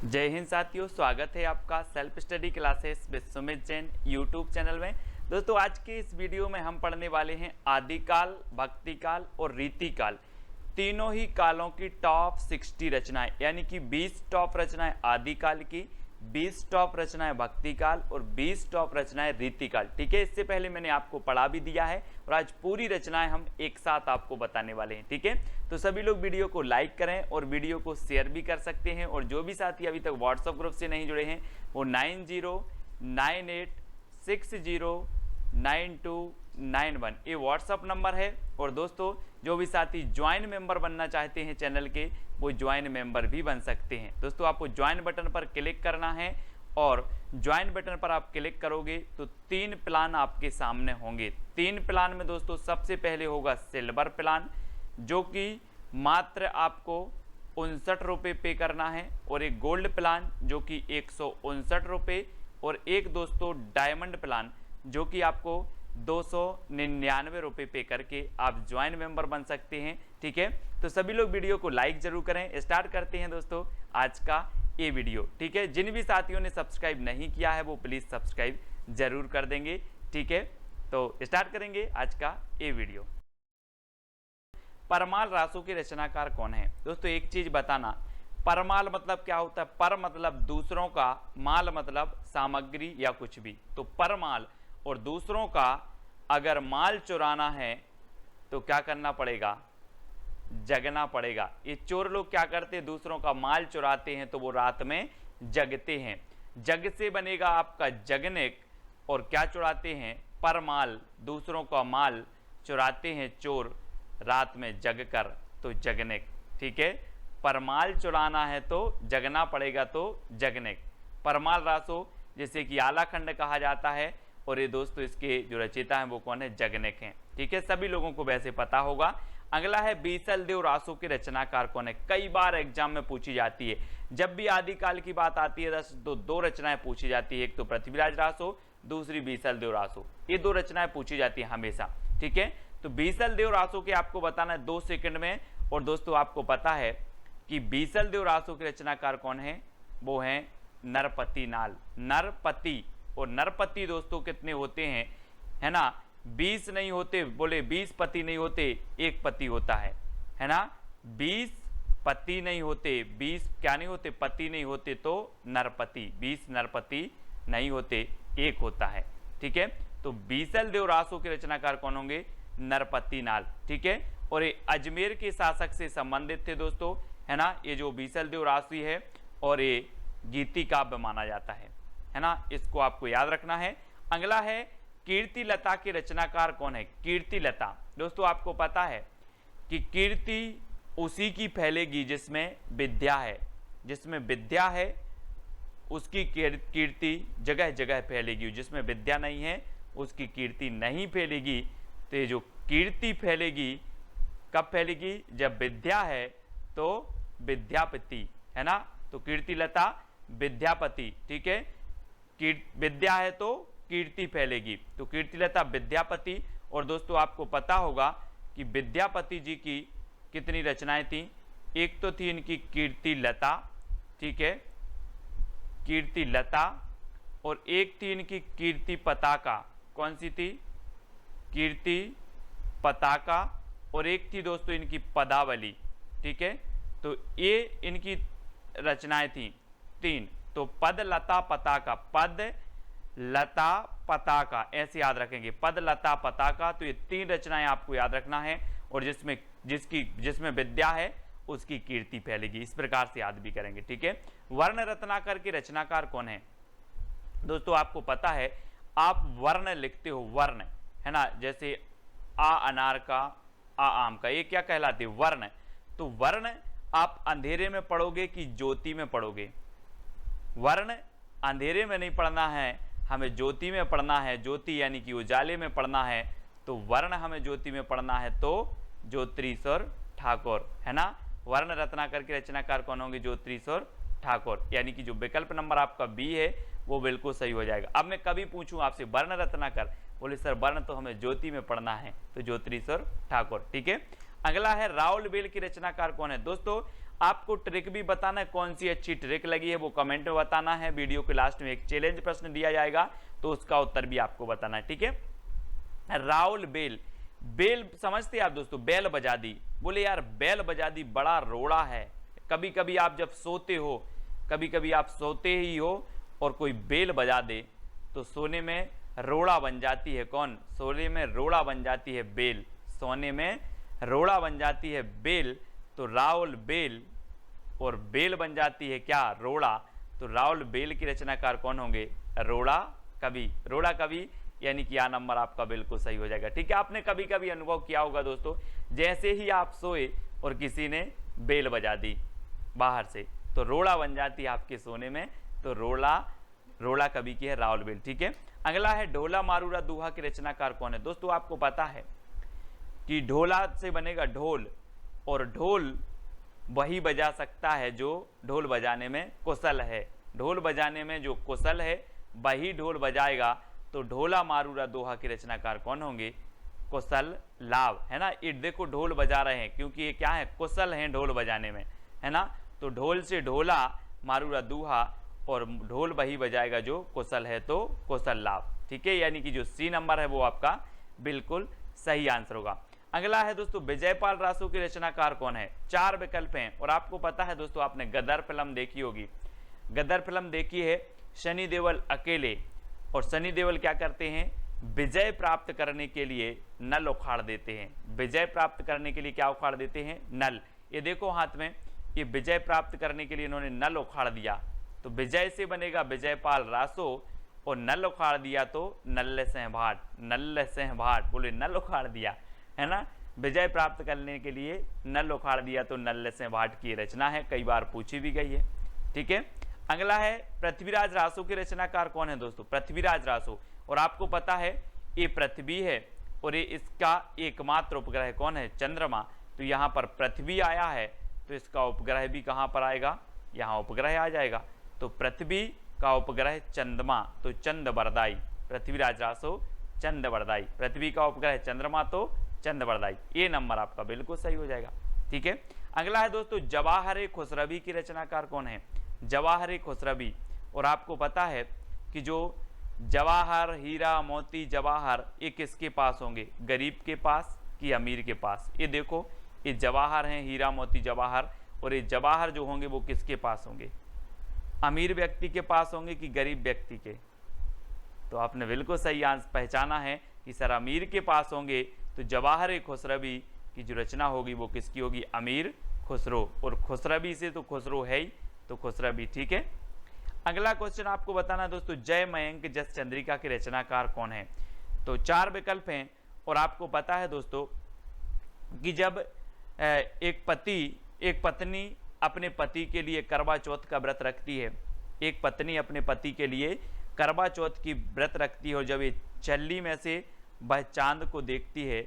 जय हिंद साथियों, स्वागत है आपका self study classes with Sumit Jain YouTube channel में। दोस्तों, आज के इस वीडियो में हम पढ़ने वाले हैं आदिकाल, भक्तिकाल और रीतिकाल, तीनों ही कालों की टॉप 60 रचनाएं, यानी कि 20 टॉप रचनाएं आदिकाल की, 20 टॉप रचनाएं भक्तिकाल और 20 टॉप रचनाएं रीतिकाल। ठीक है, इससे पहले मैंने आपको पढ़ा भी दिया है और आज पूरी रचनाएं हम एक साथ आपको बताने वाले हैं। ठीक है, तो सभी लोग वीडियो को लाइक करें और वीडियो को शेयर भी कर सकते हैं। और जो भी साथी अभी तक व्हाट्सएप ग्रुप से नहीं जुड़े हैं वो 9098609291 ये व्हाट्सएप नंबर है। और दोस्तों, जो भी साथी ज्वाइन मेंबर बनना चाहते हैं चैनल के, वो ज्वाइन मेंबर भी बन सकते हैं। दोस्तों, आपको ज्वाइन बटन पर क्लिक करना है और ज्वाइन बटन पर आप क्लिक करोगे तो 3 प्लान आपके सामने होंगे। 3 प्लान में दोस्तों सबसे पहले होगा सिल्वर प्लान, जो कि मात्र आपको 59 रुपये पे करना है, और एक गोल्ड प्लान जो कि 159 रुपये, और एक दोस्तों डायमंड प्लान जो कि आपको 299 रुपये पे करके आप ज्वाइन मेंबर बन सकते हैं। ठीक है, तो सभी लोग वीडियो को लाइक जरूर करें। स्टार्ट करते हैं दोस्तों आज का ये वीडियो। ठीक है, जिन भी साथियों ने सब्सक्राइब नहीं किया है वो प्लीज़ सब्सक्राइब जरूर कर देंगे। ठीक है, तो स्टार्ट करेंगे आज का ये वीडियो। परमाल रासों के रचनाकार कौन है? दोस्तों, एक चीज बताना, परमाल मतलब क्या होता है? पर मतलब दूसरों का, माल मतलब सामग्री या कुछ भी। तो परमाल और दूसरों का अगर माल चुराना है तो क्या करना पड़ेगा? जगना पड़ेगा। ये चोर लोग क्या करते हैं? दूसरों का माल चुराते हैं तो वो रात में जगते हैं। जग से बनेगा आपका जगनेक। और क्या चुराते हैं? परमाल, दूसरों का माल चुराते हैं चोर रात में जग कर, तो जगनेक। ठीक है, परमाल चुराना है तो जगना पड़ेगा, तो जगनेक। परमाल रासो जिसे कि आलाखंड कहा जाता है, और ये दोस्तों इसके जो रचयिता हैं वो कौन है? जगनेक हैं। ठीक है, सभी लोगों को वैसे पता होगा। अगला है बीसल देव रासो के रचनाकार कौन है? कई बार एग्जाम में पूछी जाती है। जब भी आदिकाल की बात आती है तो 2 रचनाएं पूछी जाती है, एक तो पृथ्वीराज रासो, दूसरी बीसल देव रासो। ये 2 रचनाएं पूछी जाती है हमेशा। ठीक है, तो बीसल देव रासो के आपको बताना है 2 सेकंड में। और दोस्तों, आपको पता है कि बीसल देव रासो के रचनाकार कौन है? वो हैं नरपति नाल। नरपति, और नरपति दोस्तों कितने होते हैं? है ना, 20 नहीं होते, बोले 20 पति नहीं होते, एक पति होता है ना। 20 पति नहीं होते, 20 क्या नहीं होते? पति नहीं होते, तो नरपति। 20 नरपति नहीं होते, एक होता है। ठीक है, तो बीसल देव रासो के रचनाकार कौन होंगे? नरपति नाल। ठीक है, और ये अजमेर के शासक से संबंधित थे दोस्तों, है ना। ये जो बीसल देव राशि है और ये गीति काव्य माना जाता है ना, इसको आपको याद रखना है। अगला है कीर्ति लता के रचनाकार कौन है? कीर्ति लता। दोस्तों, आपको पता है कि कीर्ति उसी की फैलेगी जिसमें विद्या है। जिसमें विद्या है उसकी कीर्ति जगह जगह फैलेगी, जिसमें विद्या नहीं है उसकी कीर्ति नहीं फैलेगी। तो ये जो कीर्ति फैलेगी कब फैलेगी? जब विद्या है तो विद्यापति, है ना। तो कीर्ति लता विद्यापति। ठीक है, विद्या है तो कीर्ति फैलेगी, तो कीर्ति लता विद्यापति। और दोस्तों, आपको पता होगा कि विद्यापति जी की कितनी रचनाएं थी? एक तो थी इनकी कीर्ति लता, ठीक है, कीर्ति लता, और एक थी इनकी कीर्ति पताका। कौन सी थी? कीर्ति पताका। और एक थी दोस्तों इनकी पदावली। ठीक है, तो ये इनकी रचनाएं थी 3। तो पद लता पताका, पद लता पताका, ऐसे याद रखेंगे, पद लता पताका। तो ये 3 रचनाएं आपको याद रखना है, और जिसमें विद्या है उसकी कीर्ति फैलेगी। इस प्रकार से याद भी करेंगे। ठीक है, वर्ण रत्नाकर के रचनाकार कौन है? दोस्तों, आपको पता है, आप वर्ण लिखते हो, वर्ण, है ना, जैसे आ अनार का, आ आम का, ये क्या कहलाते? वर्ण। तो वर्ण आप अंधेरे में पढ़ोगे कि ज्योति में पढ़ोगे? वर्ण अंधेरे में नहीं पढ़ना है, हमें ज्योति में पढ़ना है। ज्योति यानी कि उजाले में पढ़ना है, तो वर्ण हमें ज्योति में पढ़ना है, तो ज्योतिरीश्वर ठाकुर, है ना। वर्ण रत्नाकर के रचनाकार कौन होंगे? ज्योतिरीश्वर ठाकुर, यानी कि जो विकल्प नंबर आपका बी है वो बिल्कुल सही हो जाएगा। अब मैं कभी पूछूं आपसे वर्ण रत्नाकर, बोले सर वर्ण तो हमें ज्योति में पढ़ना है, तो ज्योतिरीश्वर ठाकुर। ठीक है, अगला है राउल बेल की रचनाकार कौन है? दोस्तों, आपको ट्रिक भी बताना है, कौन सी अच्छी ट्रिक लगी है वो कमेंट में बताना है। वीडियो के लास्ट में एक चैलेंज प्रश्न दिया जाएगा तो उसका उत्तर भी आपको बताना है, ठीक है। राहुल बेल, बेल समझते आप दोस्तों, बेल बजा दी, बोले यार बेल बजा दी बड़ा रोड़ा है। कभी कभी आप जब सोते हो, कभी कभी आप सोते ही हो और कोई बेल बजा दे तो सोने में रोड़ा बन जाती है। कौन? सोने में रोड़ा बन जाती है बेल, सोने में रोड़ा बन जाती है बेल। तो राहुल बेल, और बेल बन जाती है क्या? रोड़ा। तो राहुल बेल की रचनाकार कौन होंगे? रोड़ा कवि। रोड़ा कवि, यानी कि यह नंबर आपका बिल्कुल सही हो जाएगा, ठीक है। आपने कभी कभी अनुभव किया होगा दोस्तों, जैसे ही आप सोए और किसी ने बेल बजा दी बाहर से तो रोड़ा बन जाती है आपके सोने में। तो रोड़ा कवि की है राहुल बेल, ठीक है। अगला है ढोला मारूरा दूहा के रचनाकार कौन है? दोस्तों आपको पता है कि ढोला से बनेगा ढोल, और ढोल वही बजा सकता है जो ढोल बजाने में कुशल है। ढोल बजाने में जो कुशल है वही ढोल बजाएगा। तो ढोला मारूरा दोहा के रचनाकार कौन होंगे? कुशल लाभ, है ना। ये देखो ढोल बजा रहे हैं क्योंकि ये क्या है? कुशल हैं ढोल बजाने में, है ना। तो ढोल से ढोला मारूरा दूहा, और ढोल वही बजाएगा जो कुशल है, तो कुशल लाभ, ठीक है। यानी कि जो सी नंबर है वो आपका बिल्कुल सही आंसर होगा। अगला है दोस्तों विजयपाल रासो के रचनाकार कौन है? 4 विकल्प हैं, और आपको पता है दोस्तों, आपने गदर फिल्म देखी होगी। गदर फिल्म देखी है, सनी देओल अकेले, और सनी देओल क्या करते हैं? विजय प्राप्त करने के लिए नल उखाड़ देते हैं। विजय प्राप्त करने के लिए क्या उखाड़ देते हैं? नल। ये देखो हाथ में, ये विजय प्राप्त करने के लिए इन्होंने नल उखाड़ दिया। तो विजय से बनेगा विजयपाल रासो, और नल उखाड़ दिया तो नल्ले सिंह भाट। नल्ले सिंह भाट, बोले नल उखाड़ दिया, है ना। विजय प्राप्त करने के लिए नल उखाड़ दिया तो नल्ले सिंह भाट की रचना है, कई बार पूछी भी गई है, ठीक है। अगला है पृथ्वीराज रासो के रचनाकार कौन है दोस्तों? पृथ्वीराज रासो, और आपको पता है ये पृथ्वी है और ये इसका एकमात्र उपग्रह कौन है? चंद्रमा। तो यहाँ पर पृथ्वी आया है तो इसका उपग्रह भी कहाँ पर आएगा? यहाँ उपग्रह आ जाएगा। तो पृथ्वी का उपग्रह चंद्रमा, तो चंद्रवरदाई। पृथ्वीराज रासो चंद्रवरदाई, पृथ्वी का उपग्रह चंद्रमा तो चंद्रवरदाई। ये नंबर आपका बिल्कुल सही हो जाएगा, ठीक है। अगला है दोस्तों जवाहर खुसरवी की रचनाकार कौन है? जवाहर खुसरवी, और आपको पता है कि जो जवाहर, हीरा, मोती, जवाहर, ये किसके पास होंगे? गरीब के पास कि अमीर के पास? ये देखो, ये जवाहर हैं, हीरा, मोती, जवाहर, और ये जवाहर जो होंगे वो किसके पास होंगे? अमीर व्यक्ति के पास होंगे कि गरीब व्यक्ति के? तो आपने बिल्कुल सही आंसर पहचाना है कि सर अमीर के पास होंगे। तो जवाहर खुसरवी की जो रचना होगी वो किसकी होगी? अमीर खुसरो, और खुसरवी से तो खुसरो है ही, तो खुसरवी, ठीक है। अगला क्वेश्चन आपको बताना दोस्तों, जय मयंक जस चंद्रिका के रचनाकार कौन है? तो 4 विकल्प हैं, और आपको पता है दोस्तों कि जब एक पत्नी अपने पति के लिए करवा चौथ का व्रत रखती है, एक पत्नी अपने पति के लिए करवा चौथ की व्रत रखती है, और जब ये चल्ली में से वह चांद को देखती है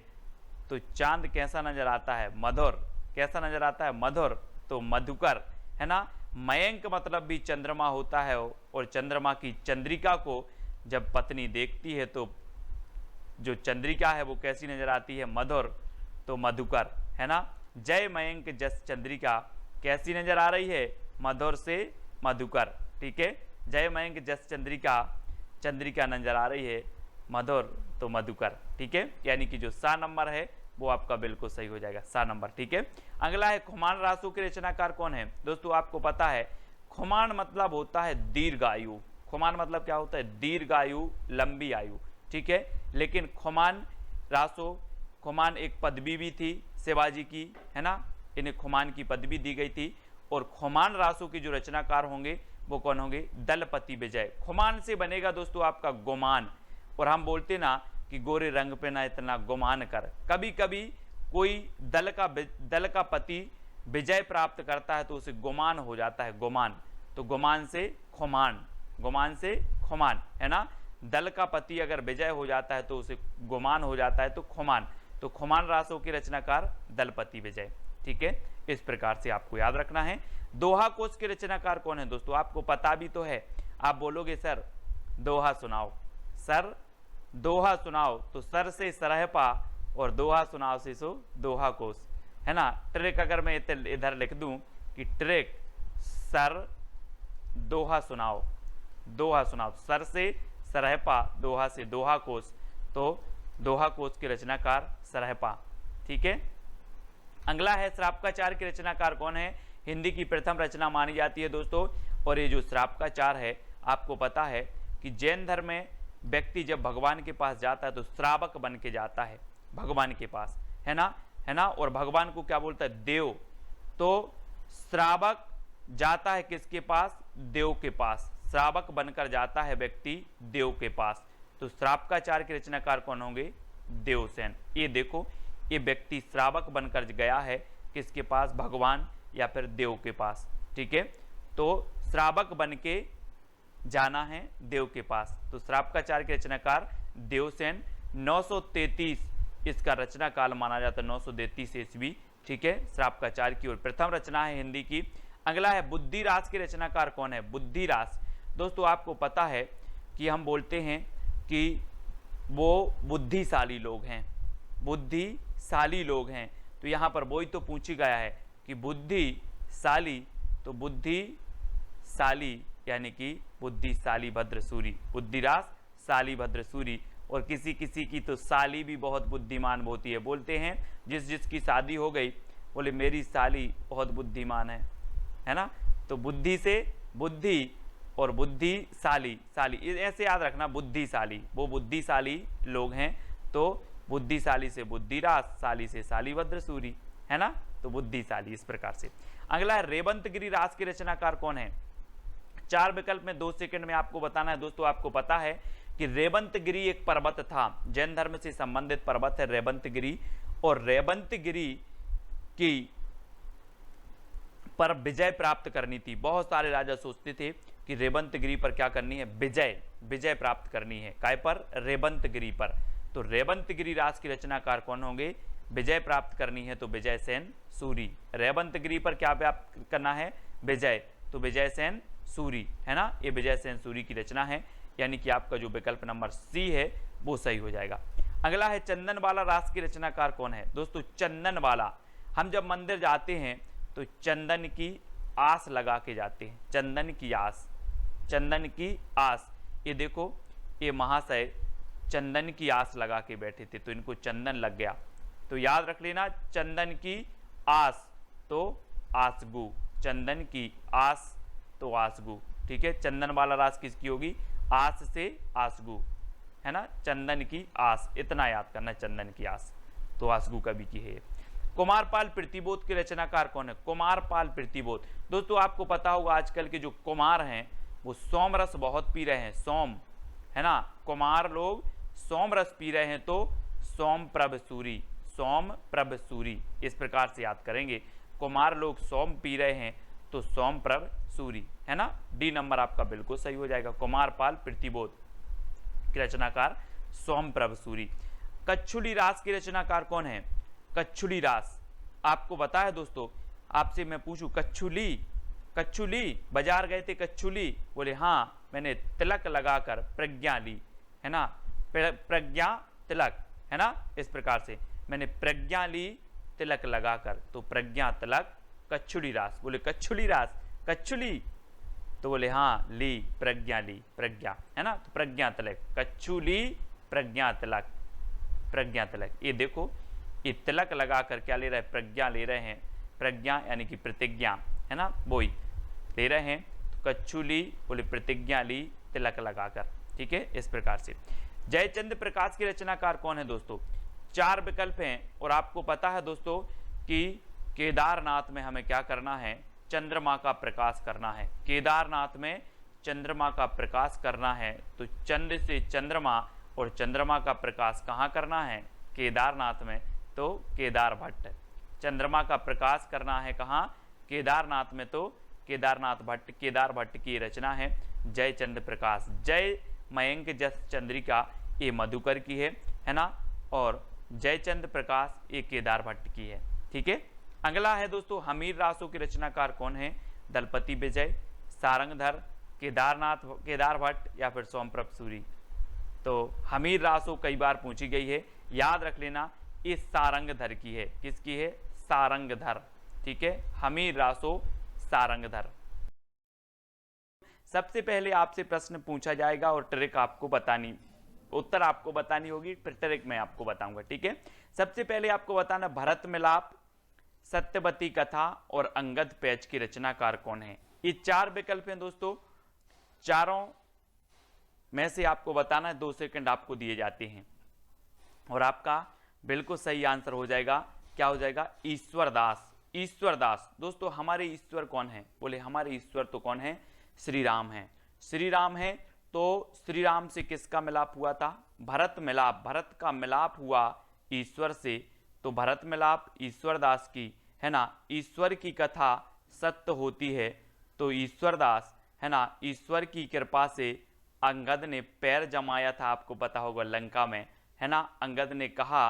तो चांद कैसा नजर आता है? मधुर। कैसा नजर आता है? मधुर, तो मधुकर, है ना। मयंक मतलब भी चंद्रमा होता है, और चंद्रमा की चंद्रिका को जब पत्नी देखती है तो जो चंद्रिका है वो कैसी नजर आती है? मधुर, तो मधुकर, है ना। जय मयंक जस चंद्रिका कैसी नजर आ रही है? मधुर से मधुकर, ठीक है। जय मयंक जस चंद्रिका नजर आ रही है, मधुर तो मधुकर, ठीक है। यानी कि जो सा नंबर है वो आपका बिल्कुल सही हो जाएगा, सा नंबर, ठीक है। अगला है खुमान रासो के रचनाकार कौन है? दोस्तों आपको पता है खुमान मतलब होता है दीर्घायु। खुमान मतलब क्या होता है? दीर्घायु, लंबी आयु, ठीक है। लेकिन खुमान रासो, खुमान एक पदवी भी थी शिवाजी की, है ना। इन्हें खुमान की पदवी दी गई थी, और खुमान रासो की जो रचनाकार होंगे वो कौन होंगे? दलपति विजय। खुमान से बनेगा दोस्तों आपका गुमान, और हम बोलते ना कि गोरे रंग पे ना इतना गुमान कर। कभी कभी कोई दल का पति विजय प्राप्त करता है तो उसे गुमान हो जाता है, गुमान। तो गुमान से खुमान, गुमान से खुमान, है ना। दल का पति अगर विजय हो जाता है तो उसे गुमान हो जाता है, तो खुमान। तो खुमान रासो की रचनाकार दलपति विजय, ठीक है। इस प्रकार से आपको याद रखना है। दोहा कोश के रचनाकार कौन है दोस्तों? आपको पता भी तो है। आप बोलोगे सर दोहा सुनाओ, सर दोहा सुनाओ, तो सर से सरहपा और दोहा सुनाओ से सो दोहा कोश, है ना। ट्रिक अगर मैं इधर लिख दूं कि ट्रेक सर दोहा सुनाओ, दोहा सुनाओ, सर से सरहपा, दोहा से दोहा कोश, तो दोहा कोश के रचनाकार सरहपा। ठीक है, अगला है श्रापकाचार के रचनाकार कौन है? हिंदी की प्रथम रचना मानी जाती है दोस्तों। और ये जो श्रापकाचार है, आपको पता है कि जैन धर्म में व्यक्ति जब भगवान के पास जाता है तो श्रावक बन के जाता है भगवान के पास, है ना। और भगवान को क्या बोलता है? देव। तो श्रावक जाता है किसके पास? देव के पास। श्रावक बनकर जाता है व्यक्ति देव के पास। तो श्रापकाचार के रचनाकार कौन होंगे? देवसेन। ये देखो, ये व्यक्ति श्रावक बनकर गया है किसके पास? भगवान या फिर देव के पास। ठीक है, तो श्रावक बन के जाना है देव के पास। तो श्रापकाचार के रचनाकार देवसेन। 933 इसका रचना काल माना जाता है, 933 ईस्वी। ठीक है, श्रापकाचार की ओर प्रथम रचना है हिंदी की। अगला है बुद्धिरास के रचनाकार कौन है? बुद्धिरास। दोस्तों आपको पता है कि हम बोलते हैं कि वो बुद्धिशाली लोग हैं, बुद्धिशाली लोग हैं। तो यहाँ पर वही तो पूछी गया है कि बुद्धिशाली, तो बुद्धिशाली यानी कि बुद्धिशाली भद्रसूरी, बुद्धिरास शाली भद्रसूरी। और किसी किसी की तो साली भी बहुत बुद्धिमान होती है। बोलते हैं जिसकी शादी हो गई, बोले मेरी साली बहुत बुद्धिमान है ना। तो बुद्धि से बुद्धि और बुद्धिशाली, शाली, ऐसे याद रखना, बुद्धिशाली, वो बुद्धिशाली लोग हैं। तो बुद्धिशाली से बुद्धिरास, शाली से शाली भद्रसूरी, है ना। तो बुद्धिशाली इस प्रकार से। अगला है रेवंतगिरी रास के रचनाकार कौन है? 4 विकल्प में 2 सेकंड में आपको बताना है। दोस्तों आपको पता है कि रेवंतगिरी एक पर्वत था, जैन धर्म से संबंधित पर्वत है रेवंतगिरी। और रेवंतगिरी की पर विजय प्राप्त करनी थी। बहुत सारे राजा सोचते थे कि रेवंतगिरी पर क्या करनी है? विजय प्राप्त करनी है। काय पर? रेवंतगिरी पर। तो रेवंतगिरी रास की रचनाकार कौन होंगे? विजय प्राप्त करनी है तो विजय सेन सूरी। रेवंतगिरी पर क्या प्राप्त करना है? विजय, तो विजय सेन सूरी, है ना। ये विजय सेन सूरी की रचना है, यानी कि आपका जो विकल्प नंबर सी है वो सही हो जाएगा। अगला है चंदनवाला रास की रचनाकार कौन है? दोस्तों चंदनवाला, हम जब मंदिर जाते हैं तो चंदन की आस लगा के जाते हैं, चंदन की आस, चंदन की आस। ये देखो, ये महाशय चंदन की आस लगा के बैठे थे तो इनको चंदन लग गया। तो याद रख लेना, चंदन की आस तो आसगु, चंदन की आस तो आसगु। ठीक है, चंदन वाला रास किसकी होगी? आस से आसगु, है ना। चंदन की आस, इतना याद करना, चंदन की आस तो आसगु कवि की है। कुमारपाल प्रतिबोध के रचनाकार कौन है? कुमारपाल प्रतिबोध। दोस्तों आपको पता होगा आजकल के जो कुमार हैं वो सोम रस बहुत पी रहे हैं, सोम, है ना। कुमार लोग सोम रस पी रहे हैं तो सोम प्रभ सूरी, सोम प्रभ सूरी, इस प्रकार से याद करेंगे। कुमार लोग सोम पी रहे हैं तो सोम प्रभ सूरी, है ना। डी नंबर आपका बिल्कुल सही हो जाएगा। कुमारपाल प्रतिबोध की रचनाकार सोम प्रभ सूरी। कच्छुली रास की रचनाकार कौन है? कच्छुली रास आपको पता है दोस्तों, आपसे मैं पूछूं कच्छुली, कच्छुली बाजार गए थे कच्छुली, बोले हाँ मैंने तिलक लगाकर प्रज्ञा ली, है ना। प्रज्ञा तिलक, है ना। इस प्रकार से मैंने प्रज्ञा ली तिलक लगाकर, तो प्रज्ञा तिलक कच्छुली रास। बोले कच्छुली रास, कच्छुली, तो बोले हाँ ली, प्रज्ञा ली, प्रज्ञा, है ना। तो प्रज्ञा तिलक, कच्छुली प्रज्ञा तिलक, प्रज्ञा तिलक। ये देखो, ये तिलक लगाकर क्या ले रहे हैं? प्रज्ञा ले रहे हैं। प्रज्ञा यानी कि प्रतिज्ञा, है ना, वही ले रहे हैं। तो कच्छुली बोले प्रतिज्ञा ली तिलक लगाकर। ठीक है, इस प्रकार से। जयचंद्र प्रकाश की रचनाकार कौन है दोस्तों? 4 विकल्प हैं और आपको पता है दोस्तों कि केदारनाथ में हमें क्या करना है? चंद्रमा का प्रकाश करना है। केदारनाथ में चंद्रमा का प्रकाश करना है। तो चंद्र से चंद्रमा और चंद्रमा का प्रकाश कहाँ करना है? केदारनाथ में। तो केदार भट्ट, चंद्रमा का प्रकाश करना है कहाँ? केदारनाथ में। तो केदारनाथ भट्ट, केदार भट्ट की रचना है जयचंद्र प्रकाश। जय मयंक जस चंद्रिका ये मधुकर की है ना। और जयचंद्र प्रकाश ये केदार भट्ट की है। ठीक है, अगला है दोस्तों हमीर रासों के रचनाकार कौन है? दलपति विजय, सारंगधर, केदार भट्ट या फिर सोमप्रभ सूरी। तो हमीर रासो कई बार पूछी गई है, याद रख लेना, ये सारंगधर की है। किसकी है? सारंगधर। ठीक है, हमीर रासो सारंगधर। सबसे पहले आपसे प्रश्न पूछा जाएगा और ट्रिक आपको बतानी, उत्तर आपको बतानी होगी, फिर ट्रिक मैं आपको बताऊंगा, ठीक है। सबसे पहले आपको बताना भरत मिलाप, सत्यवती कथा और अंगद पैच की रचनाकार कौन है। ये चार विकल्प हैं दोस्तों, चारों में से आपको बताना है, 2 सेकंड आपको दिए जाते हैं और आपका बिल्कुल सही आंसर हो जाएगा। क्या हो जाएगा? ईश्वरदास। ईश्वरदास। दोस्तों हमारे ईश्वर कौन है? बोले हमारे ईश्वर तो कौन है? श्री राम है। श्री राम है तो श्री राम से किसका मिलाप हुआ था? भरत मिलाप। भरत का मिलाप हुआ ईश्वर से, तो भरत मिलाप ईश्वरदास की, है ना। ईश्वर की कथा सत्य होती है, तो ईश्वरदास, है ना, ईश्वर की कृपा से अंगद ने पैर जमाया था, आपको पता होगा लंका में, है ना। अंगद ने कहा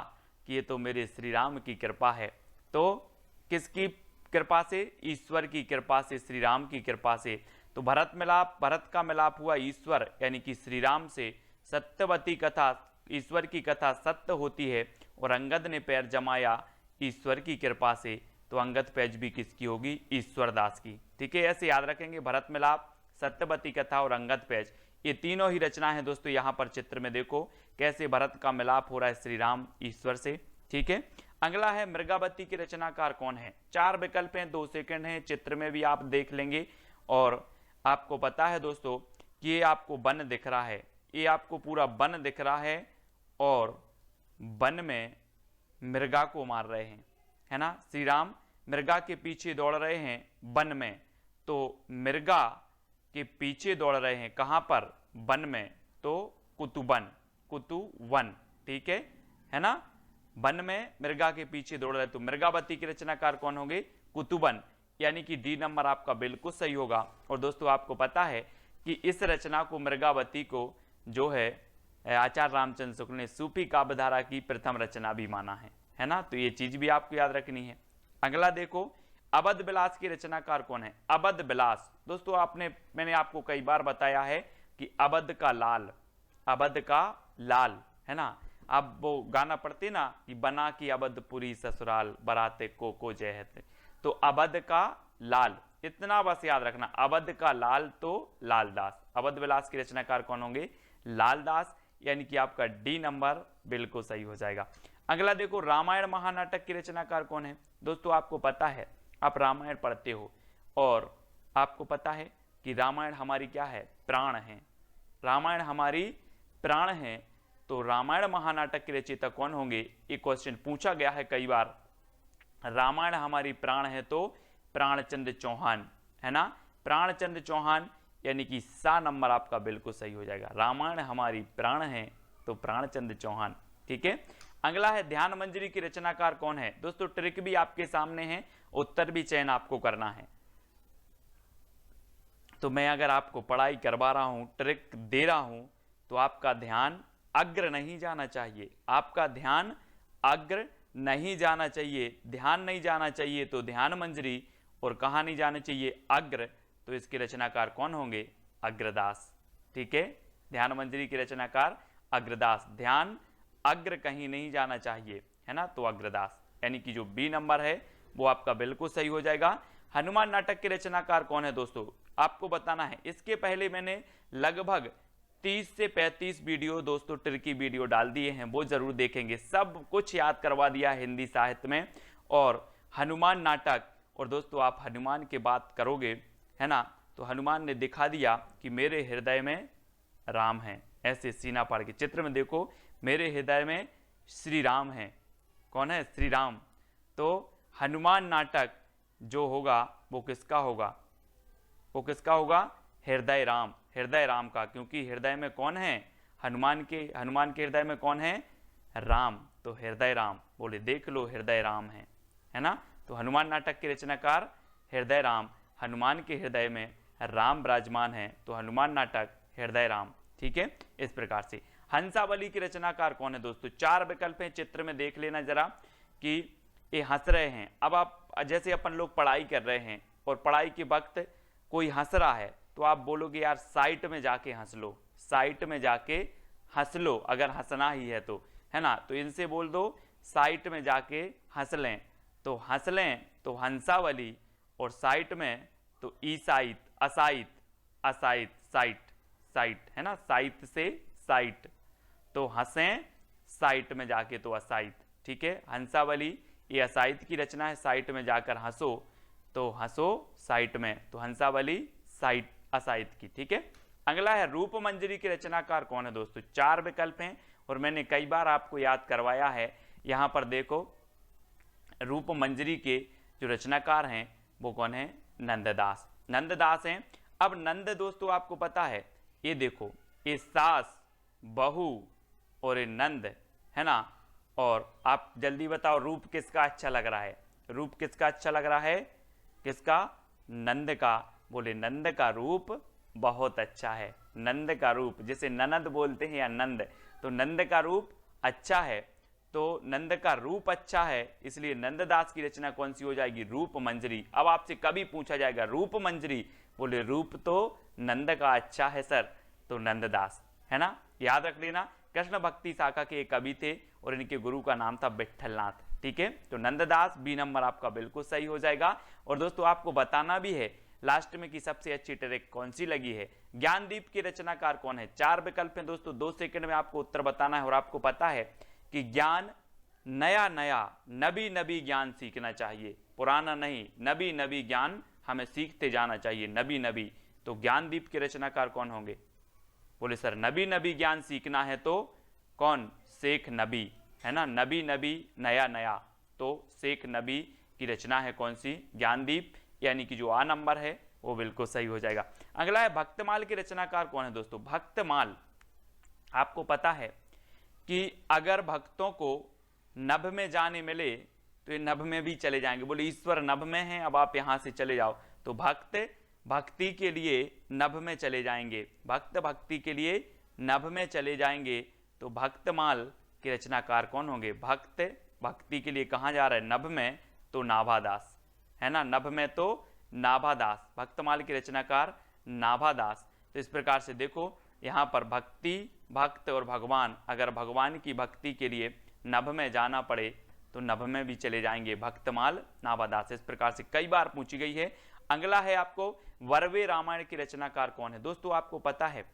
कि ये तो मेरे श्री राम की कृपा है। तो किसकी कृपा से? ईश्वर की कृपा से, श्री राम की कृपा से। तो भरत मिलाप, भरत का मिलाप हुआ ईश्वर यानी कि श्री राम से। सत्यवती कथा, ईश्वर की कथा सत्य होती है और अंगद ने पैर जमाया ईश्वर की कृपा से, तो अंगद पैज भी किसकी होगी? ईश्वरदास की, ठीक है। ऐसे याद रखेंगे, भरत मिलाप, सत्यवती कथा और अंगद पैज, ये तीनों ही रचना है दोस्तों। यहां पर चित्र में देखो कैसे भरत का मिलाप हो रहा है श्री राम ईश्वर से, ठीक है। अगला है मृगावती की रचनाकार कौन है। 4 विकल्प हैं, 2 सेकंड हैं, चित्र में भी आप देख लेंगे। और आपको पता है दोस्तों कि ये आपको वन दिख रहा है, ये आपको पूरा वन दिख रहा है और वन में मृगा को मार रहे हैं, है ना। श्री राम मृगा के पीछे दौड़ रहे हैं वन में, तो मृगा के पीछे दौड़ रहे हैं कहां पर? वन में, तो कुतुबन, कुतुवन, ठीक है ना। वन में मृगा के पीछे दौड़ रहे, तो मृगावती के रचनाकार कौन होंगे? कुतुबन, यानी कि डी नंबर आपका बिल्कुल सही होगा। और दोस्तों आपको पता है कि इस रचना को, मृगावती को, जो है आचार्य रामचंद्र शुक्ल ने सूफी काव्यधारा की प्रथम रचना भी माना है ना। तो ये चीज भी आपको याद रखनी है। अगला देखो, अवध विलास की रचनाकार कौन है? अवध विलास। दोस्तों मैंने आपको कई बार बताया है कि अवध का लाल, अवध का लाल, है ना। अब वो गाना पढ़ते ना कि बना की अवधपुरी ससुराल बराते को जय है, तो अवध का लाल, इतना बस याद रखना, अवध का लाल तो लालदास। अवध विलास के रचनाकार कौन होंगे? लालदास, यानी कि आपका डी नंबर बिल्कुल सही हो जाएगा। अगला देखो, रामायण महानाटक की रचनाकार कौन है। दोस्तों आपको पता है, आप रामायण पढ़ते हो और आपको पता है कि रामायण हमारी क्या है? प्राण है। रामायण हमारी प्राण है, तो रामायण महानाटक के रचयिता कौन होंगे? ये क्वेश्चन पूछा गया है कई बार। रामायण हमारी प्राण है तो प्राणचंद्र चौहान, है ना। प्राणचंद्र चौहान, यानी कि सा नंबर आपका बिल्कुल सही हो जाएगा। रामायण हमारी प्राण है तो प्राणचंद्र चौहान, ठीक है। अगला है ध्यान मंजरी की रचनाकार कौन है। दोस्तों ट्रिक भी आपके सामने है, उत्तर भी चयन आपको करना है। तो मैं अगर आपको पढ़ाई करवा रहा हूं, ट्रिक दे रहा हूं, तो आपका ध्यान अग्र नहीं जाना चाहिए, आपका ध्यान अग्र नहीं जाना चाहिए। ध्यान नहीं जाना चाहिए तो ध्यान मंजरी, और कहां नहीं जाना चाहिए? अग्र। तो इसके रचनाकार कौन होंगे? अग्रदास, ठीक है। ध्यान मंजरी के रचनाकार अग्रदास। ध्यान अग्र कहीं नहीं जाना चाहिए, है ना, तो अग्रदास, यानी कि जो बी नंबर है वो आपका बिल्कुल सही हो जाएगा। हनुमान नाटक के रचनाकार कौन है दोस्तों? आपको बताना है। इसके पहले मैंने लगभग 30 से 35 वीडियो दोस्तों ट्रिकी वीडियो डाल दिए हैं, वो जरूर देखेंगे। सब कुछ याद करवा दिया हिंदी साहित्य में और हनुमान नाटक। और दोस्तों आप हनुमान की बात करोगे, है ना, तो हनुमान ने दिखा दिया कि मेरे हृदय में राम है। ऐसे सीना फाड़ के चित्र में देखो, मेरे हृदय में श्री राम है। कौन है? श्री राम। तो हनुमान नाटक जो होगा वो किसका होगा? वो किसका होगा? हृदय राम, हृदय राम का, क्योंकि हृदय में कौन है? हनुमान के हृदय में कौन है? राम, तो हृदय राम। बोले देख लो हृदय राम है ना। तो हनुमान नाटक के रचनाकार हृदय राम, हनुमान के हृदय में राम विराजमान है, तो हनुमान नाटक हृदय राम, ठीक है। इस प्रकार से हंसावली की रचनाकार कौन है दोस्तों? 4 विकल्प हैं, चित्र में देख लेना जरा कि ये हंस रहे हैं। अब आप जैसे अपन लोग पढ़ाई कर रहे हैं और पढ़ाई के वक्त कोई हंस रहा है, तो आप बोलोगे यार साइट में जाके हंस लो, साइट में जाके हंस लो, अगर हंसना ही है तो, है ना। तो इनसे बोल दो साइट में जाके हंस लें, तो हंस लें तो हंसावली, और साइट में तो ईसाइत, असाइत, असाइत, साइट, साइट है ना, साइत से साइट, तो हंसें साइट में जाके तो असाइत, ठीक है। हंसावली ये असाइत की रचना है, साइट में जाकर हंसो तो हंसो साइट में, तो हंसावली साइट असाइत की, ठीक है। अगला है रूप मंजरी के रचनाकार कौन है दोस्तों। 4 विकल्प हैं और मैंने कई बार आपको याद करवाया है। यहां पर देखो रूप मंजरी के जो रचनाकार हैं वो कौन है, नंददास, नंददास हैं। अब नंद दोस्तों आपको पता है, ये देखो ये सास, बहू और ये नंद है ना, और आप जल्दी बताओ रूप किसका अच्छा लग रहा है, रूप किसका अच्छा लग रहा है, किसका, नंद का। बोले नंद का रूप बहुत अच्छा है, नंद का रूप, जिसे ननद बोलते हैं या नंद, तो नंद का रूप अच्छा है, तो नंद का रूप अच्छा है, इसलिए नंददास की रचना कौन सी हो जाएगी, रूप मंजरी। अब आपसे कभी पूछा जाएगा रूप मंजरी, बोले रूप तो नंद का अच्छा है सर, तो नंददास है ना, याद रख लेना। कृष्ण भक्ति शाखा के एक कवि थे और इनके गुरु का नाम था विठलनाथ, ठीक है। तो नंददास बी नंबर आपका बिल्कुल सही हो जाएगा। और दोस्तों आपको बताना भी है लास्ट में कि सबसे अच्छी ट्रिक कौन सी लगी है। ज्ञानदीप के रचनाकार कौन है। 4 विकल्प हैं दोस्तों, 2 सेकंड में आपको उत्तर बताना है। और आपको पता है कि ज्ञान नया नया नबी नबी ज्ञान सीखना चाहिए, पुराना नहीं, नबी नबी ज्ञान हमें सीखते जाना चाहिए, नबी नबी। तो ज्ञानदीप के रचनाकार कौन होंगे। बोले सर नबी नबी ज्ञान सीखना है तो कौन, शेख नबी है ना, नबी नबी नया नया, तो शेख नबी की रचना है कौन सी, ज्ञानदीप, यानी कि जो आ नंबर है वो बिल्कुल सही हो जाएगा। अगला है भक्तमाल के रचनाकार कौन है दोस्तों। भक्तमाल आपको पता है कि अगर भक्तों को नभ में जाने मिले तो ये नभ में भी चले जाएंगे। बोले ईश्वर नभ में है, अब आप यहां से चले जाओ, तो भक्त भक्ति के लिए नभ में चले जाएंगे, भक्त भक्ति के लिए नभ में चले जाएंगे। तो भक्तमाल के रचनाकार कौन होंगे। भक्त भक्ति के लिए कहां जा रहा है, नभ में, तो नाभादास है ना, नभ में तो नाभादास, भक्तमाल के रचनाकार नाभादास। तो इस प्रकार से देखो यहां पर भक्ति, भक्त और भगवान, अगर भगवान की भक्ति के लिए नभ में जाना पड़े तो नभ में भी चले जाएंगे, भक्तमाल नाभादास। इस प्रकार से कई बार पूछी गई है। अगला है आपको वर्वे रामायण की रचनाकार कौन है। दोस्तों आपको पता है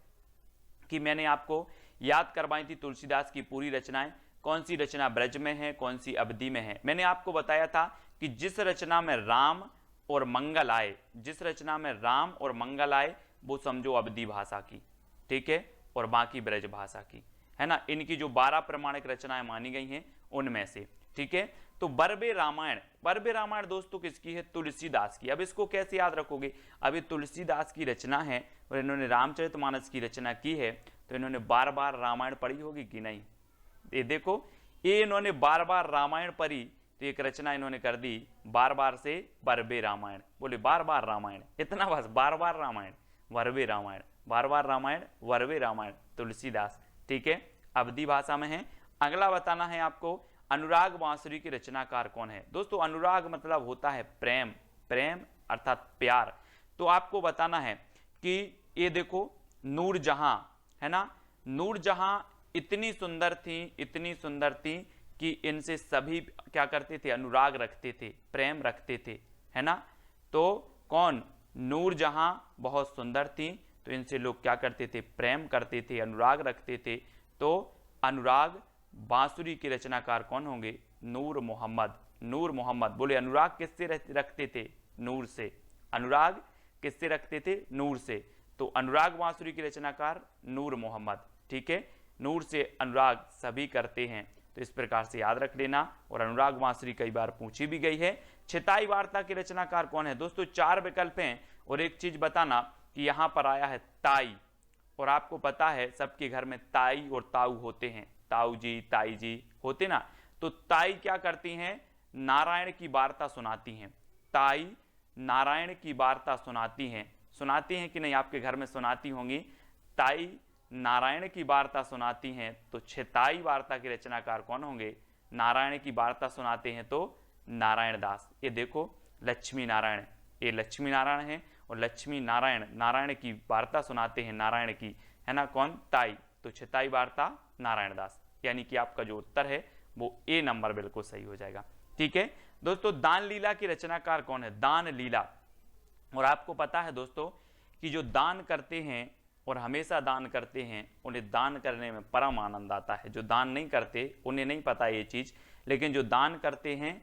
कि मैंने आपको याद करवाई थी तुलसीदास की पूरी रचनाएं, कौन सी रचना ब्रज में है, कौन सी अवधि में है। मैंने आपको बताया था कि जिस रचना में राम और मंगल आए, जिस रचना में राम और मंगल आए वो समझो अवधि भाषा की, ठीक है, और बाकी ब्रज भाषा की, है ना। इनकी जो 12 प्रमाणिक रचनाएं मानी गई हैं उनमें से, ठीक है। तो बरबे रामायण, बरबे रामायण दोस्तों किसकी है, तुलसीदास की। अब इसको कैसे याद रखोगे, अभी तुलसीदास की रचना है और इन्होंने रामचरितमानस की रचना की है, तो इन्होंने बार बार रामायण पढ़ी होगी कि नहीं। ये देखो ये इन्होंने बार बार रामायण पढ़ी, तो एक रचना इन्होंने कर दी बार बार से बरबे रामायण। बोले बार बार रामायण, इतना बस, बार बार रामायण, बरबे रामायण, बार बार रामायण, बरबे रामायण, तुलसीदास, ठीक है, अवधि भाषा में है। अगला बताना है आपको अनुराग बांसुरी के रचनाकार कौन है। दोस्तों अनुराग मतलब होता है प्रेम, प्रेम अर्थात प्यार। तो आपको बताना है कि ये देखो नूरजहां है ना, नूरजहां इतनी सुंदर थी, इतनी सुंदर थी कि इनसे सभी क्या करते थे, अनुराग रखते थे, प्रेम रखते थे, है ना। तो कौन, नूरजहां बहुत सुंदर थी, तो इनसे लोग क्या करते थे, प्रेम करते थे, अनुराग रखते थे। तो अनुराग बांसुरी के रचनाकार कौन होंगे, नूर मोहम्मद, नूर मोहम्मद। बोले अनुराग किससे रखते थे, नूर से, अनुराग किससे रखते थे, नूर से। तो अनुराग बांसुरी के रचनाकार नूर मोहम्मद, ठीक है, नूर से अनुराग सभी करते हैं, तो इस प्रकार से याद रख लेना। और अनुराग बांसुरी कई बार पूछी भी गई है। छिताई वार्ता के रचनाकार कौन है। दोस्तों 4 विकल्प हैं और एक चीज बताना कि यहां पर आया है ताई, और आपको पता है सबके घर में ताई और ताऊ होते हैं, ताऊ जी ताई जी होते ना। तो ताई क्या करती हैं, नारायण की वार्ता सुनाती हैं, ताई नारायण की वार्ता सुनाती हैं कि नहीं, आपके घर में सुनाती होंगी, ताई नारायण की वार्ता सुनाती हैं। तो छिताई वार्ता के रचनाकार कौन होंगे, नारायण की वार्ता सुनाते हैं तो नारायण दास। ये देखो लक्ष्मी नारायण, ये लक्ष्मी नारायण है, और लक्ष्मी नारायण, नारायण की वार्ता सुनाते हैं, नारायण की, है ना, कौन, ताई। तो छिताई वार्ता नारायण दास, यानी कि आपका जो उत्तर है वो ए नंबर बिल्कुल सही हो जाएगा, ठीक है। दोस्तों दान लीला की रचनाकार कौन है। दान लीला, और आपको पता है दोस्तों कि जो दान करते हैं और हमेशा दान करते हैं उन्हें दान करने में परम आनंद आता है। जो दान नहीं करते उन्हें नहीं पता ये चीज़, लेकिन जो दान करते हैं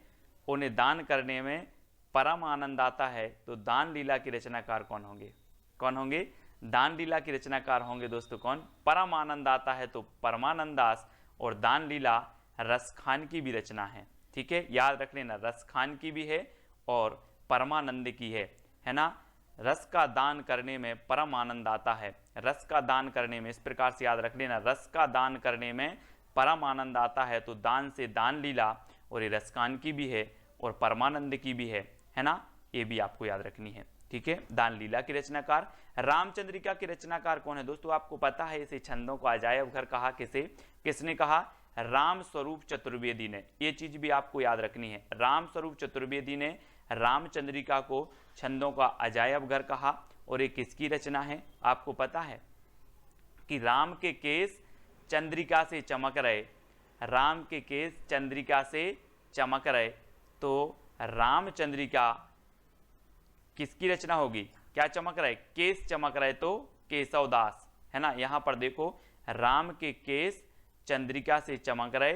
उन्हें दान करने में परम आनंद आता है। तो दान लीला के रचनाकार कौन होंगे? कौन होंगे? दान लीला के रचनाकार होंगे दोस्तों कौन? परम आनंद आता है तो परमानंद दास। और दान लीला रसखान की भी रचना है, ठीक है, याद रख लेना, रसखान की भी है और परमानंद की है ना। रस का दान करने में परम आनंद आता है, रस का दान करने में, इस प्रकार से याद रख लेना, रस का दान करने में परम आनंद आता है। तो दान से दान लीला, और ये रसखान की भी है और परमानंद की भी है ना, ये भी आपको याद रखनी है, ठीक है। दान लीला के रचनाकार। रामचंद्रिका के रचनाकार कौन है दोस्तों? आपको पता है इसे छंदों को अजायब घर कहा, किसने कहा? राम स्वरूप चतुर्वेदी ने। ये चीज भी आपको याद रखनी है, राम स्वरूप चतुर्वेदी ने रामचंद्रिका को छंदों का अजायब घर कहा। और ये किसकी रचना है? आपको पता है कि राम के केस चंद्रिका से चमक रहे, राम के केस चंद्रिका से चमक रहे। तो रामचंद्रिका किसकी रचना होगी? क्या चमक रहे? केस चमक रहे, तो केशवदास, है ना। यहां पर देखो, राम के केस चंद्रिका से चमक रहे,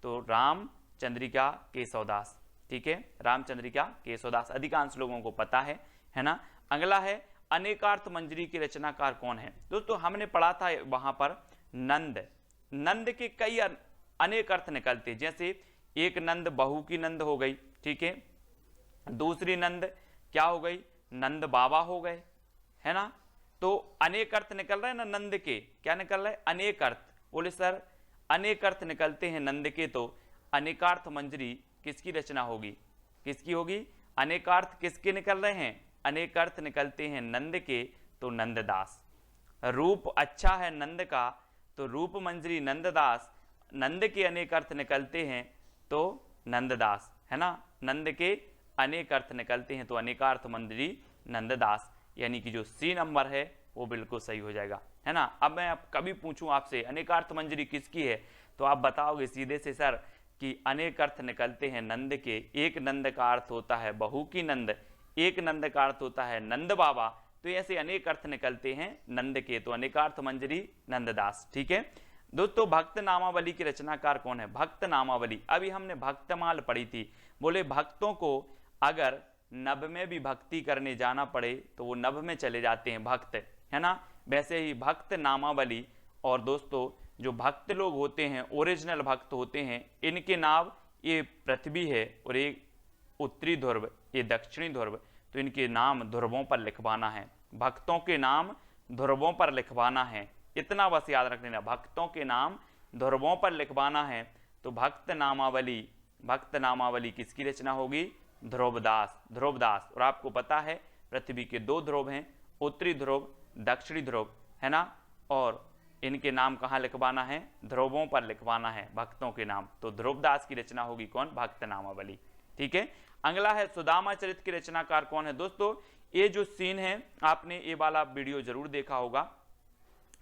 तो राम चंद्रिका केशवदास, ठीक है, रामचंद्रिका केशवदास, अधिकांश लोगों को पता है ना। अगला है अनेकार्थ मंजरी की रचनाकार कौन है? दोस्तों हमने पढ़ा था वहां पर नंद, नंद के कई अनेक अर्थ निकलते, जैसे एक नंद बहू की नंद हो गई, ठीक है, दूसरी नंद क्या हो गई? नंद बाबा हो गए, है ना। तो अनेक अर्थ निकल रहे हैं ना नंद के, क्या निकल रहे हैं? अनेक अर्थ। बोले सर अनेक अर्थ निकलते हैं नंद के, तो अनेकार्थ मंजरी किसकी रचना होगी? किसकी होगी? अनेकार्थ किसके निकल रहे हैं? अनेक अर्थ निकलते हैं नंद के, तो नंददास। रूप अच्छा है नंद का, तो रूप मंजरी नंददास। नंद के अनेक अर्थ निकलते हैं तो नंददास, है ना, नंद के अनेक अर्थ निकलते हैं तो अनेकार्थ मंजरी नंददास, यानी कि जो सी नंबर है वो बिल्कुल सही हो जाएगा, है ना। अब मैं कभी पूछूं आपसे अनेकार्थ मंजरी किसकी है, तो आप बताओगे सीधे से सर कि अनेक अर्थ निकलते हैं नंद के। एक नंद का अर्थ होता है बहू की नंद, एक नंद का अर्थ होता है नंद बाबा, तो ऐसे अनेक अर्थ निकलते हैं नंद के, तो अनेकार्थ मंजरी नंददास, ठीक है। दोस्तों भक्त नामावली की रचनाकार कौन है? भक्त नामावली। अभी हमने भक्तमाल पढ़ी थी, बोले भक्तों को अगर नभ में भी भक्ति करने जाना पड़े तो वो नभ में चले जाते हैं भक्त, है ना। वैसे ही भक्त नामावली, और दोस्तों जो भक्त लोग होते हैं, ओरिजिनल भक्त होते हैं, इनके नाम, ये पृथ्वी है और ये उत्तरी ध्रुव, ये दक्षिणी ध्रुव, तो इनके नाम ध्रुवों पर लिखवाना है, भक्तों के नाम ध्रुवों पर लिखवाना है, इतना बस याद रख लेना, भक्तों के नाम ध्रुवों पर लिखवाना है। तो भक्त नामावली, भक्त नामावली किसकी रचना होगी? ध्रुवदास, ध्रुवदास। और आपको पता है पृथ्वी के दो ध्रुव हैं, उत्तरी ध्रुव, दक्षिणी ध्रुव, है ना, और इनके नाम कहाँ लिखवाना है? ध्रुवों पर लिखवाना है भक्तों के नाम। तो ध्रुवदास की रचना होगी कौन? भक्त नामावली, ठीक है। अगला है सुदामा चरित की रचनाकार कौन है? दोस्तों ये जो सीन है आपने ये वाला वीडियो जरूर देखा होगा,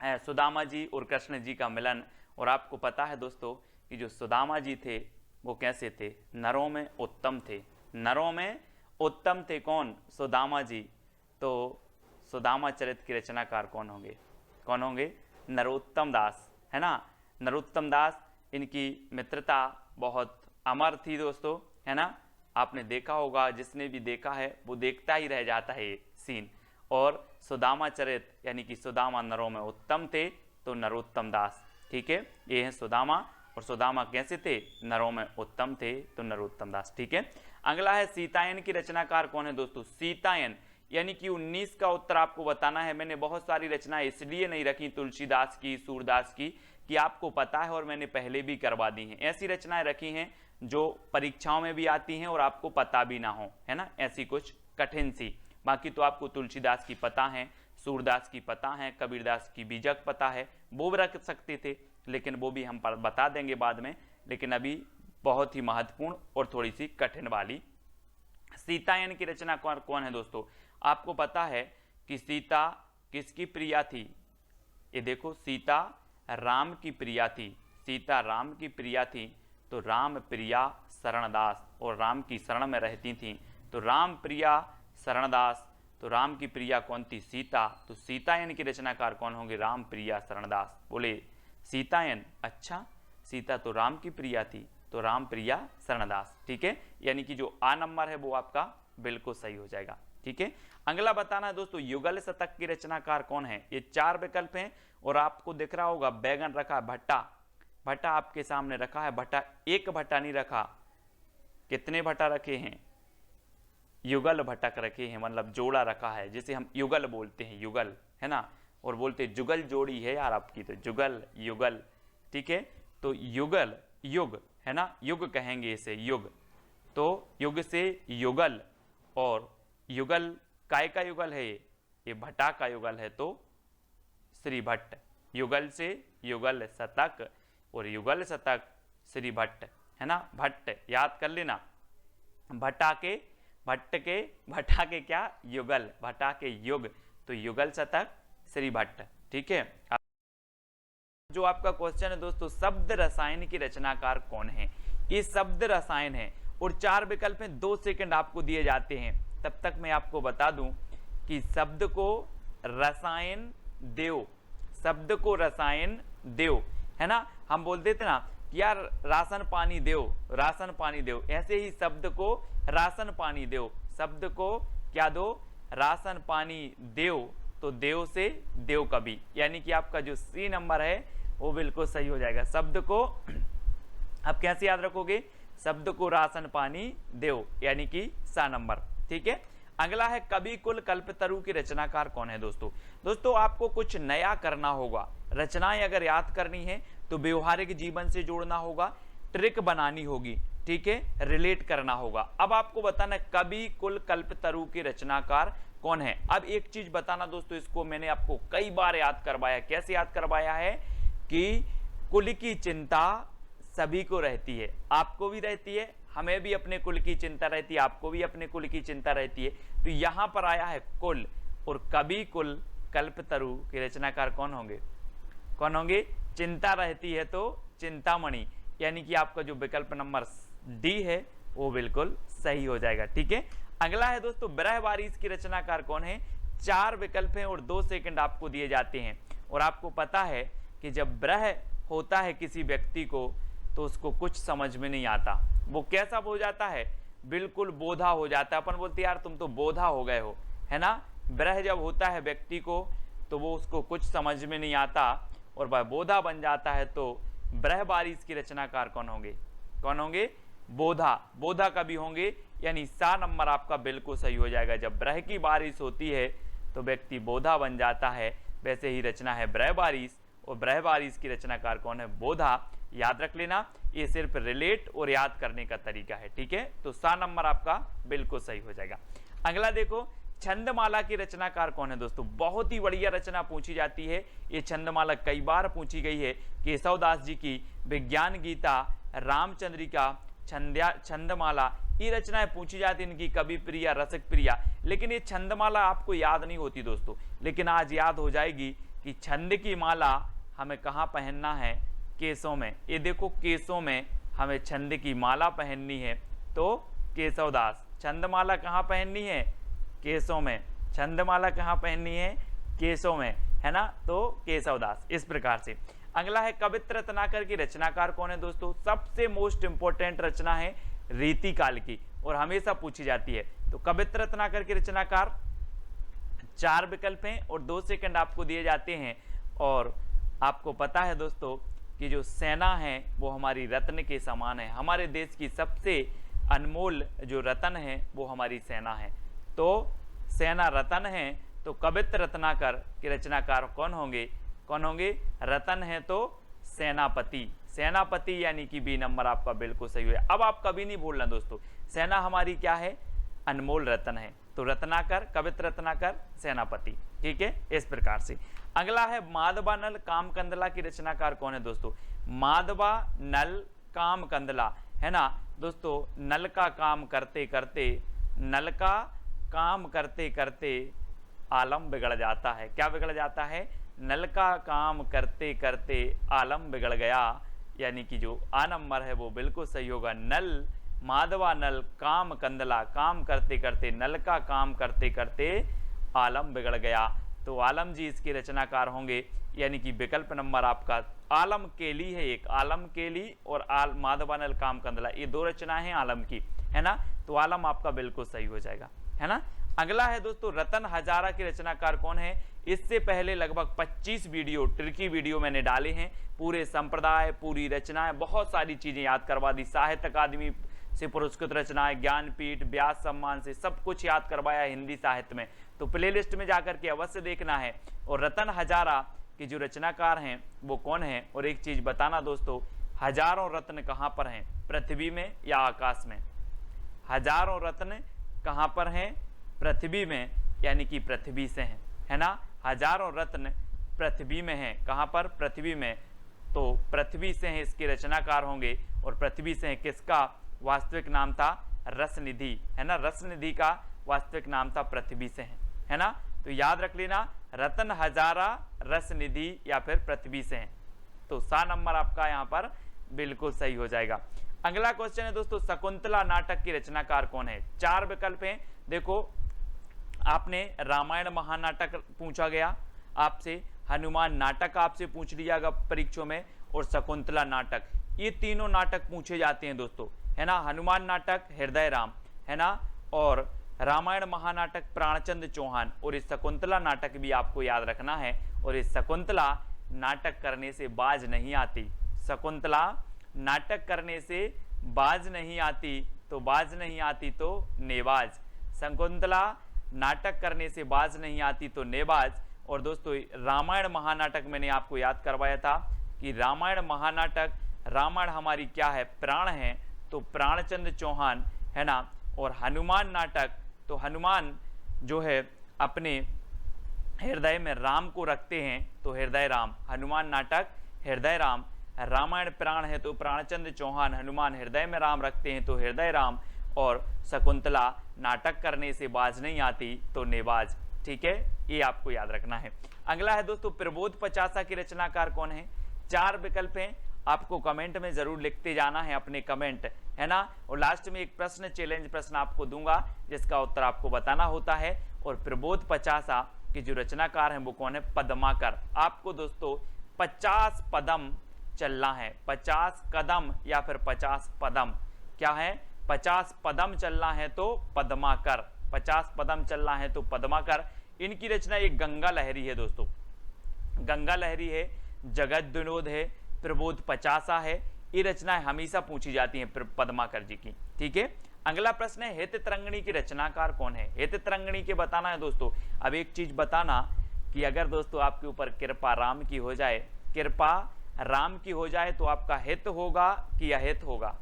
सुदामा जी और कृष्ण जी का मिलन। और आपको पता है दोस्तों कि जो सुदामा जी थे वो कैसे थे? नरों में उत्तम थे, नरों में उत्तम थे। कौन? सुदामा जी। तो सुदामा चरित के रचनाकार कौन होंगे? कौन होंगे? नरोत्तम दास, है ना, नरोत्तम दास। इनकी मित्रता बहुत अमर थी दोस्तों, है ना। आपने देखा होगा, जिसने भी देखा है वो देखता ही रह जाता है ये सीन। और सुदामा चरित यानी कि सुदामा नरों में उत्तम थे, तो नरोत्तम दास, ठीक है। ये है सुदामा, और सुदामा कैसे थे? नरों में उत्तम थे, तो नरोत्तम दास, ठीक है। अगला है सीतायन की रचनाकार कौन है दोस्तों? सीतायन यानी कि 19 का उत्तर आपको बताना है। मैंने बहुत सारी रचनाएं इसलिए नहीं रखी तुलसीदास की, सूरदास की, कि आपको पता है और मैंने पहले भी करवा दी हैं। ऐसी रचनाएं रखी हैं जो परीक्षाओं में भी आती हैं और आपको पता भी ना हो, है ना, ऐसी कुछ कठिन सी। बाकी तो आपको तुलसीदास की पता है, सूरदास की पता है, कबीरदास की बीजक पता है, वो भी रख सकते थे, लेकिन वो भी हम बता देंगे बाद में। लेकिन अभी बहुत ही महत्वपूर्ण और थोड़ी सी कठिन वाली सीतायन की रचना कौन है दोस्तों? आपको पता है कि सीता किसकी प्रिया थी? ये देखो, सीता राम की प्रिया थी, सीता राम की प्रिया थी, तो राम प्रिया शरणदास, और राम की शरण में रहती थी, तो राम प्रिया शरणदास। तो राम की प्रिया कौन थी? सीता। तो सीतायन की रचनाकार कौन होंगे? राम प्रिया शरणदास। बोले सीतायन, अच्छा सीता तो राम की प्रिया थी, तो राम प्रिया शरणदास। ठीक है, यानी कि जो आ नंबर है वो आपका बिल्कुल सही हो जाएगा। ठीक है, अगला बताना है दोस्तों युगल शतक की रचनाकार कौन है? ये 4 विकल्प हैं और आपको दिख रहा होगा बैगन रखा है, भट्टा, भट्टा आपके सामने रखा है, भट्टा एक भट्टा नहीं रखा, कितने भट्टा रखे हैं? युगल भटक रखे हैं, मतलब जोड़ा रखा है, जिसे हम युगल बोलते हैं, युगल है ना, और बोलते जुगल जोड़ी है यार आपकी, तो जुगल युगल। ठीक है, तो युगल युग है ना, युग कहेंगे इसे, युग। तो युग से युगल, और युगल काय का युगल है? ये भट्टा का युगल है, तो श्री भट्ट। युगल से युगल शतक, और युगल शतक श्री भट्ट है ना, भट्ट याद कर लेना। भट्टा के क्या? युगल, भट्टा के युग, तो युगल शतक श्री भट्ट। ठीक है, जो आपका क्वेश्चन है दोस्तों, शब्द रसायन की रचनाकार कौन है? ये शब्द रसायन है और 4 विकल्प हैं, 2 सेकंड आपको दिए जाते हैं। तब तक मैं आपको बता दूं कि शब्द को रसायन देव, शब्द को रसायन देव है ना, हम बोल देते ना कि यार राशन पानी देव, राशन पानी देव, ऐसे ही शब्द को राशन पानी देव, शब्द को क्या दो? राशन पानी देव, तो देव से देव कवि, यानी कि आपका जो सी नंबर है वो बिल्कुल सही हो जाएगा। शब्द को आप कैसे याद रखोगे? शब्द को राशन पानी देव, यानी कि सा नंबर। ठीक है, अगला है कवि कुल कल्पतरु की रचनाकार कौन है? दोस्तों आपको कुछ नया करना होगा, रचनाएं अगर याद करनी है तो व्यवहारिक जीवन से जोड़ना होगा, ट्रिक बनानी होगी, ठीक है, रिलेट करना होगा। अब आपको बताना कवि कुल कल्पतरु के रचनाकार कौन है। अब एक चीज बताना दोस्तों, इसको मैंने आपको कई बार याद करवाया। कैसे याद करवाया है? कि कुल की चिंता सभी को रहती है, आपको भी रहती है, हमें भी अपने कुल की चिंता रहती है, आपको भी अपने कुल की चिंता रहती है। तो यहां पर आया है कुल, और कवि कुल कल्पतरु के रचनाकार कौन होंगे? कौन होंगे? चिंता रहती है तो चिंतामणि, यानी कि आपका जो विकल्प नंबर डी है वो बिल्कुल सही हो जाएगा। ठीक है, अगला है दोस्तों ब्रह बारिश की रचनाकार कौन है? 4 विकल्प हैं और 2 सेकंड आपको दिए जाते हैं। और आपको पता है कि जब ब्रह होता है किसी व्यक्ति को तो उसको कुछ समझ में नहीं आता, वो कैसा हो जाता है? बिल्कुल बोधा हो जाता है। अपन बोलते यार तुम तो बोधा हो गए हो, है ना। ब्रह जब होता है व्यक्ति को तो वो उसको कुछ समझ में नहीं आता और वह बोधा बन जाता है। तो ब्रह बारिश की रचनाकार कौन होंगे? कौन होंगे? बोधा। बोधा कभी होंगे, यानी सा नंबर आपका बिल्कुल सही हो जाएगा। जब ब्रह की बारिश होती है तो व्यक्ति बोधा बन जाता है, वैसे ही रचना है ब्रह बारिश, और ब्रह बारिश की रचनाकार कौन है? बोधा। याद रख लेना, ये सिर्फ रिलेट और याद करने का तरीका है। ठीक है, तो सा नंबर आपका बिल्कुल सही हो जाएगा। अगला देखो, छंदमाला की रचनाकार कौन है? दोस्तों बहुत ही बढ़िया रचना पूछी जाती है, ये छंदमाला कई बार पूछी गई है। केशवदास जी की विज्ञान गीता, रामचंद्रिका, छंदमाला, ये रचनाएं पूछी जाती है, इनकी कवि प्रिया, रसिक प्रिया। लेकिन ये छंदमाला आपको याद नहीं होती दोस्तों, लेकिन आज याद हो जाएगी कि छंद की माला हमें कहाँ पहनना है? केसों में। ये देखो केसों में हमें छंद की माला पहननी है, तो केशवदास। छंदमाला कहाँ पहननी है? केसों में। छंदमाला कहाँ पहननी है? केसों में, है ना, तो केशवदास। इस प्रकार से अगला है कवित्र रत्नाकर की रचनाकार कौन है? दोस्तों सबसे मोस्ट इंपोर्टेंट रचना है रीति काल की और हमेशा पूछी जाती है। तो कवित्र रत्नाकर की रचनाकार 4 विकल्प हैं और 2 सेकंड आपको दिए जाते हैं। और आपको पता है दोस्तों कि जो सेना है वो हमारी रत्न के समान है, हमारे देश की सबसे अनमोल जो रत्न है वो हमारी सेना है। तो सेना रत्न है, तो कवित्र रत्नाकर के रचनाकार कौन होंगे? कौन होंगे? रतन है तो सेनापति। सेनापति यानी कि बी नंबर आपका बिल्कुल सही है। अब आप कभी नहीं भूलना दोस्तों, सेना हमारी क्या है? अनमोल रत्न है। तो रत्नाकर, कवित्र रत्नाकर, सेनापति। ठीक है, इस प्रकार से। अगला है माधवा नल काम कंदला की रचनाकार कौन है? दोस्तों माधवा नल काम कंदला, है ना दोस्तों। नल का काम करते करते, नल का काम करते करते आलम बिगड़ जाता है। क्या बिगड़ जाता है? नल का काम करते करते आलम बिगड़ गया, यानी कि जो आ नंबर है वो बिल्कुल सही होगा। नल, माधवा नल काम कंदला, काम करते करते, नल का काम करते करते आलम बिगड़ गया। तो आलम जी इसके रचनाकार होंगे, यानी कि विकल्प नंबर आपका आलम केली है, एक आलम केली और माधवानल काम कंदला, ये दो रचनाएं हैं आलम की, है ना। तो आलम आपका बिल्कुल सही हो जाएगा, है ना। अगला है दोस्तों रतन हजारा के रचनाकार कौन है। इससे पहले लगभग 25 वीडियो ट्रिकी वीडियो मैंने डाले हैं, पूरे संप्रदाय, पूरी रचनाएं, बहुत सारी चीजें याद करवा दी, साहित्य अकादमी से पुरस्कृत रचनाएं, ज्ञानपीठ, व्यास सम्मान से सब कुछ याद करवाया हिंदी साहित्य में। तो प्लेलिस्ट में जाकर के अवश्य देखना है। और रतन हजारा के जो रचनाकार हैं वो कौन है। और एक चीज बताना दोस्तों, हजारों रत्न कहां पर हैं, पृथ्वी में या आकाश में। हजारों रत्न कहां पर हैं, पृथ्वी में, यानी कि पृथ्वी से हैं, है ना। हजारों रत्न पृथ्वी में हैं, कहां पर, पृथ्वी में। तो पृथ्वी से हैं इसके रचनाकार होंगे। और पृथ्वी से हैं, किसका वास्तविक नाम था, रसनिधि, है ना। रसनिधि का वास्तविक नाम था पृथ्वी से है ना। तो याद रख लेना, रतन हजारा, रसनिधि या फिर पृथ्वी से हैं। तो सा नंबर आपका यहाँ पर बिल्कुल सही हो जाएगा। अगला क्वेश्चन है दोस्तों, शकुंतला नाटक की रचनाकार कौन है। 4 विकल्प हैं। देखो, आपने रामायण महानाटक पूछा गया आपसे, हनुमान नाटक आपसे पूछ लिया गया परीक्षाओं में, और शकुंतला नाटक, ये तीनों नाटक पूछे जाते हैं दोस्तों, है ना। हनुमान नाटक हृदय राम, है ना, और रामायण महानाटक प्राणचंद्र चौहान, और इस शकुंतला नाटक भी आपको याद रखना है। और इस शकुंतला नाटक करने से बाज नहीं आती, शकुंतला नाटक करने से बाज नहीं आती, तो बाज नहीं आती तो नेबाज, शकुंतला नाटक करने से बाज नहीं आती तो नेबाज। और दोस्तों रामायण महानाटक मैंने आपको याद करवाया था कि रामायण महानाटक, रामायण हमारी क्या है, प्राण है, तो प्राणचंद्र चौहान, है ना। और हनुमान नाटक, तो हनुमान जो है अपने हृदय में राम को रखते हैं, तो हृदय राम, हनुमान नाटक हृदय राम। रामायण प्राण है तो प्राणचंद्र चौहान, हनुमान हृदय में राम रखते हैं तो हृदय राम। और शकुंतला नाटक करने से बाज नहीं आती तो नेबाज, ठीक है, ये आपको याद रखना है। अगला है दोस्तों, प्रबोध पचासा की रचनाकार कौन है। 4 विकल्प हैं, आपको कमेंट में जरूर लिखते जाना है अपने कमेंट, है ना। और लास्ट में एक प्रश्न, चैलेंज प्रश्न आपको दूंगा जिसका उत्तर आपको बताना होता है। और प्रबोध पचासा के जो रचनाकार हैं वो कौन है, पद्माकर। आपको दोस्तों 50 पदम चलना है, 50 कदम या फिर 50 पदम, क्या है, 50 पदम चलना है तो पद्माकर, 50 पदम चलना है तो पद्माकर। इनकी रचना एक गंगा लहरी है दोस्तों, गंगा लहरी है, जगत विनोद है, प्रबोध पचासा है, ये रचनाएं हमेशा पूछी जाती हैं पद्माकर जी की, ठीक है। अगला प्रश्न है, हित तरंगिणी की रचनाकार कौन है। हित तरंगिणी के बताना है दोस्तों। अब एक चीज बताना कि अगर दोस्तों आपके ऊपर कृपा राम की हो जाए, कृपा राम की हो जाए तो आपका हित होगा कि अहित होगा,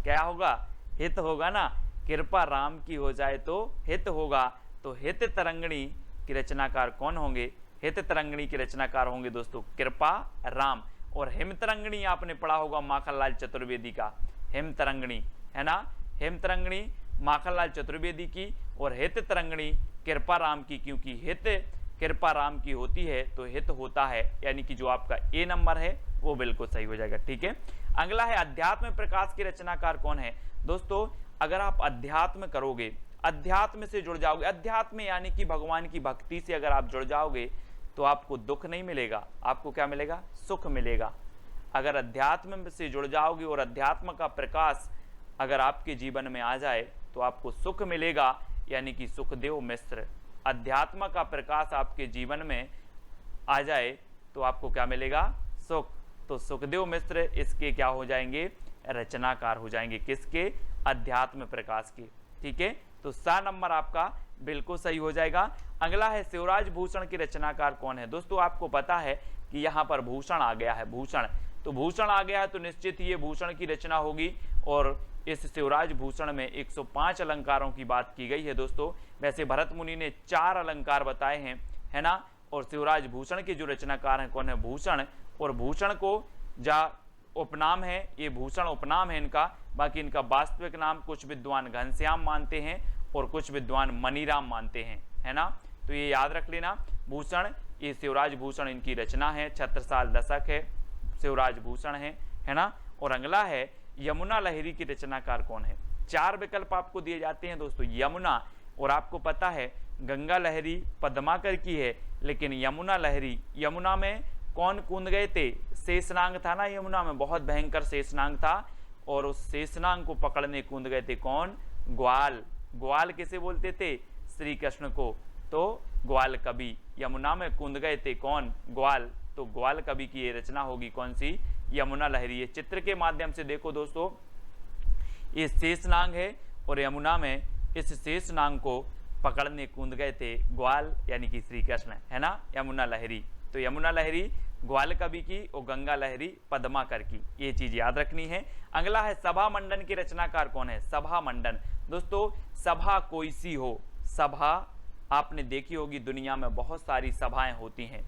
क्या होगा, हित होगा ना। कृपा राम की हो जाए तो हित होगा। तो हित तरंगिणी की रचनाकार कौन होंगे, हित तरंगिणी के रचनाकार होंगे दोस्तों कृपा राम। और हिम तरंगिणी आपने पढ़ा होगा माखनलाल चतुर्वेदी का, हिम तरंगिणी, है ना, हिम तरंगिणी माखनलाल चतुर्वेदी की, और हित तरंगिणी कृपा राम की, क्योंकि हित कृपा राम की होती है तो हित होता है, यानी कि जो आपका ए नंबर है वो बिल्कुल सही हो जाएगा, ठीक है। अगला है, अध्यात्म प्रकाश के रचनाकार कौन है। दोस्तों अगर आप अध्यात्म करोगे, अध्यात्म से जुड़ जाओगे, अध्यात्म यानी कि भगवान की भक्ति से अगर आप जुड़ जाओगे तो आपको दुख नहीं मिलेगा, आपको क्या मिलेगा, सुख मिलेगा। अगर अध्यात्म से जुड़ जाओगे और अध्यात्म का प्रकाश अगर आपके जीवन में आ जाए तो आपको सुख मिलेगा, यानी कि सुखदेव मिश्र, अध्यात्म का प्रकाश आपके जीवन में आ जाए तो आपको क्या मिलेगा, सुख। तो सुखदेव मिश्र इसके क्या हो जाएंगे, रचनाकार हो जाएंगे, किसके, अध्यात्म प्रकाश के, ठीक है। तो सा नंबर आपका बिल्कुल सही हो जाएगा। अगला है, शिवराज भूषण की रचनाकार कौन है। दोस्तों आपको पता है कि यहाँ पर भूषण आ गया है, भूषण, तो भूषण आ गया है तो निश्चित ही ये भूषण की रचना होगी। और इस शिवराज भूषण में 105 अलंकारों की बात की गई है दोस्तों। वैसे भरत मुनि ने 4 अलंकार बताए हैं, है ना। और शिवराज भूषण के जो रचनाकार हैं कौन है, भूषण। और भूषण को जा उपनाम है, ये भूषण उपनाम है इनका, बाकी इनका वास्तविक नाम कुछ विद्वान घनश्याम मानते हैं और कुछ विद्वान मनीराम मानते हैं, है ना। तो ये याद रख लेना, भूषण, ये शिवराज भूषण इनकी रचना है, छत्रसाल दशक है, शिवराज भूषण है ना। और अगला है, यमुना लहरी की रचनाकार कौन है। 4 विकल्प आपको दिए जाते हैं दोस्तों, यमुना, और आपको पता है गंगा लहरी पद्माकर की है, लेकिन यमुना लहरी, यमुना में कौन कूद गए थे? शेषनाग था ना, यमुना में बहुत भयंकर शेषनाग था, और उस शेषनाग को पकड़ने कूद गए थे कौन? ग्वाल। ग्वाल किसे बोलते थे? श्री कृष्ण को। तो ग्वाल कवि यमुना में कूद गए थे कौन? ग्वाल। तो ग्वाल कवि की ये रचना होगी कौन सी? यमुना लहरी। ये चित्र के माध्यम से देखो दोस्तों, ये शेषनाग है और यमुना में इस शेषनाग को पकड़ने कूद गए थे ग्वाल यानी कि श्री कृष्ण, है ना, यमुना लहरी। तो यमुना लहरी ग्वाल कवि की और गंगा लहरी पद्माकर की, ये चीज याद रखनी है। अगला है सभा मंडन की रचनाकार कौन है? सभा मंडन। दोस्तों सभा कोई सी हो, सभा आपने देखी होगी, दुनिया में बहुत सारी सभाएं होती हैं,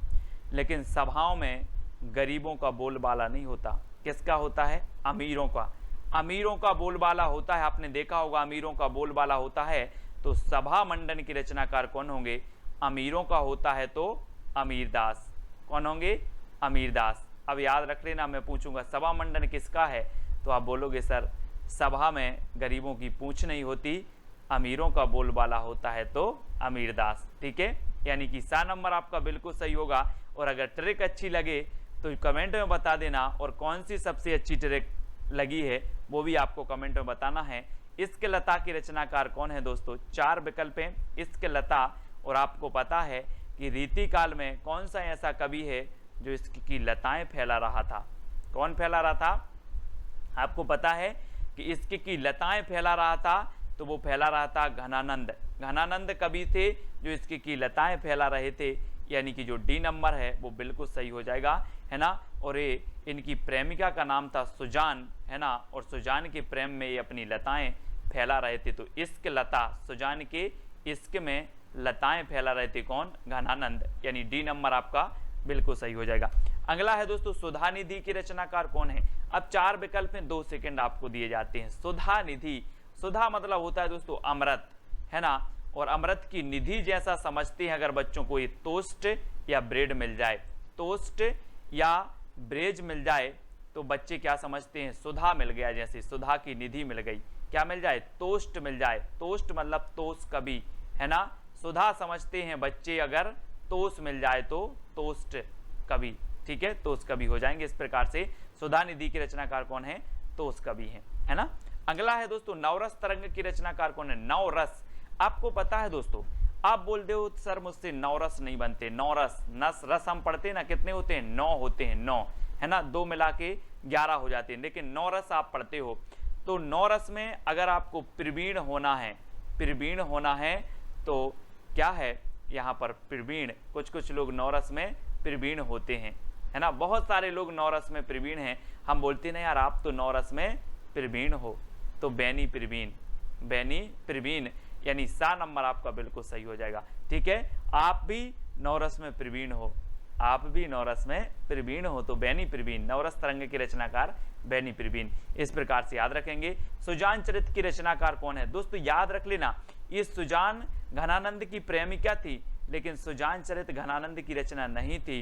लेकिन सभाओं में गरीबों का बोलबाला नहीं होता। किसका होता है? अमीरों का। अमीरों का बोलबाला होता है, आपने देखा होगा अमीरों का बोलबाला होता है। तो सभा मंडन की रचनाकार कौन होंगे? अमीरों का होता है तो अमीरदास। कौन होंगे? अमीरदास। अब याद रख लेना, मैं पूछूंगा सभा मंडन किसका है, तो आप बोलोगे सर सभा में गरीबों की पूछ नहीं होती, अमीरों का बोलबाला होता है तो अमीरदास। ठीक है, यानी कि सा नंबर आपका बिल्कुल सही होगा। और अगर ट्रिक अच्छी लगे तो कमेंट में बता देना, और कौन सी सबसे अच्छी ट्रिक लगी है वो भी आपको कमेंट में बताना है। इश्क लता की रचनाकार कौन है दोस्तों? 4 विकल्प हैं इश्क लता, और आपको पता है कि रीतिकाल में कौन सा ऐसा कवि है जो इश्क की लताएं फैला रहा था? कौन फैला रहा था? आपको पता है कि इश्क की लताएं फैला रहा था, तो वो फैला रहा था घनानंद। घनानंद कवि थे जो इश्क की लताएं फैला रहे थे, यानी कि जो डी नंबर है वो बिल्कुल सही हो जाएगा, है ना। और ये इनकी प्रेमिका का नाम था सुजान, है ना, और सुजान के प्रेम में ये अपनी लताएं फैला रहे थे। तो इश्क लता, सुजान के इश्क में लताएं फैला रहे थे कौन? घनानंद, यानी डी नंबर आपका बिल्कुल सही हो जाएगा। अगला है दोस्तों सुधा निधि की रचनाकार कौन है? अब 4 विकल्प में 2 सेकंड आपको दिए जाते हैं। सुधा निधि, सुधा मतलब होता है दोस्तों अमृत, है ना, और अमृत की निधि जैसा समझते हैं अगर बच्चों को ये टोस्ट या ब्रेड मिल जाए, टोस्ट या ब्रेड मिल जाए तो बच्चे क्या समझते हैं? सुधा मिल गया, जैसे सुधा की निधि मिल गई। क्या मिल जाए? टोस्ट मिल जाए। टोस्ट मतलब तोस कवि, है ना। सुधा समझते हैं बच्चे अगर तोस मिल जाए तो टोस्ट कवि, ठीक है, तोस कवि हो जाएंगे। इस प्रकार से सुधा निधि की रचनाकार कौन है? तोस कवि है ना। अगला है दोस्तों नवरस तरंग की रचनाकार कौन है? नवरस। आपको पता है दोस्तों, आप बोलते हो सर मुझसे नवरस नहीं बनते, नवरस, नस रस हम पढ़ते हैं ना, कितने होते हैं? 9 होते हैं, 9, है ना, 2 मिला के 11 हो जाते हैं, लेकिन नवरस आप पढ़ते हो। तो नवरस में अगर आपको प्रवीण होना है, प्रवीण होना है तो क्या है यहाँ पर? प्रवीण। कुछ लोग नवरस में प्रवीण होते हैं, है ना, बहुत सारे लोग नवरस में प्रवीण हैं। हम बोलते ना यार आप तो नवरस में प्रवीण हो, तो बैनी प्रवीण, बैनी प्रवीण, यानी सा नंबर आपका बिल्कुल सही हो जाएगा। ठीक है, आप भी नवरस में प्रवीण हो, आप भी नवरस में प्रवीण हो, तो बैनी प्रवीण, नवरस तरंग की रचनाकार बैनी प्रवीण। इस प्रकार से याद रखेंगे। सुजान चरित की रचनाकार कौन है? दोस्तों याद रख लेना, ये सुजान घनानंद की प्रेमिका थी, लेकिन सुजान चरित घनानंद की रचना नहीं थी।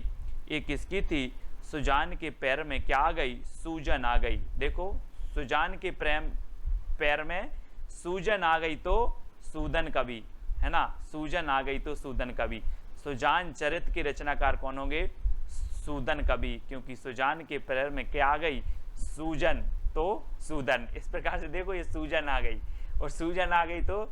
ये किसकी थी? सुजान के पैर में क्या आ गई? सूजन आ गई। देखो, सुजान के पैर में सूजन आ गई तो सूदन कवि, है ना, सूजन आ गई तो सूदन कवि। सुजान चरित के रचनाकार कौन होंगे? सूदन कवि, क्योंकि सुजान के पैर में क्या आ गई? सूजन, तो सूदन। इस प्रकार से देखो, ये सूजन आ गई और सूजन आ गई तो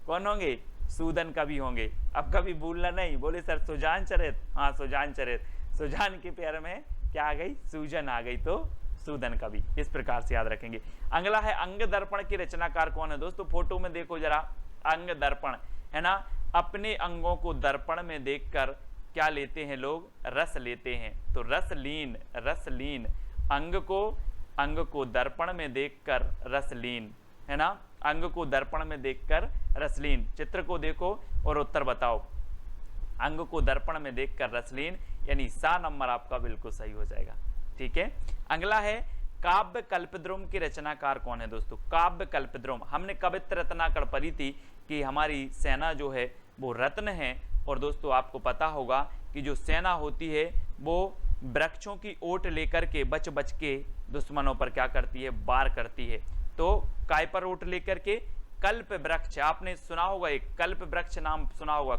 कौन होंगे? सूदन कवि होंगे। अब कभी भूलना नहीं, बोले सर सुजान चरित, हाँ सुजान चरित, सुजान के पैर में क्या आ गई? सूजन आ गई तो सूदन कवि। इस प्रकार से याद रखेंगे। अगला है अंग दर्पण की रचनाकार कौन है? दोस्तों फोटो में देखो जरा, अंग दर्पण, है ना, अपने अंगों को दर्पण में देखकर क्या लेते हैं लोग? रस लेते हैं। तो रसलीन, रसलीन, अंग को दर्पण में देखकर रसलीन, है ना, अंग को दर्पण में देखकर रसलीन। चित्र को देखो और उत्तर बताओ। अंग को दर्पण में देखकर रसलीन, यानी सा नंबर आपका बिल्कुल सही हो जाएगा। ठीक है, अगला है काव्य कल्पद्रुम की रचनाकार कौन है? दोस्तों काव्य कल्पद्रुम, हमने कवित्र रत्नाकर पढ़ी थी कि हमारी सेना जो है वो रत्न है, और दोस्तों आपको पता होगा कि जो सेना होती है वो वृक्षों की ओट लेकर के बच के दुश्मनों पर क्या करती है? वार करती है। तो काय पर ओट लेकर के? कल्प वृक्ष, आपने सुना होगा एक कल्प वृक्ष नाम सुना होगा,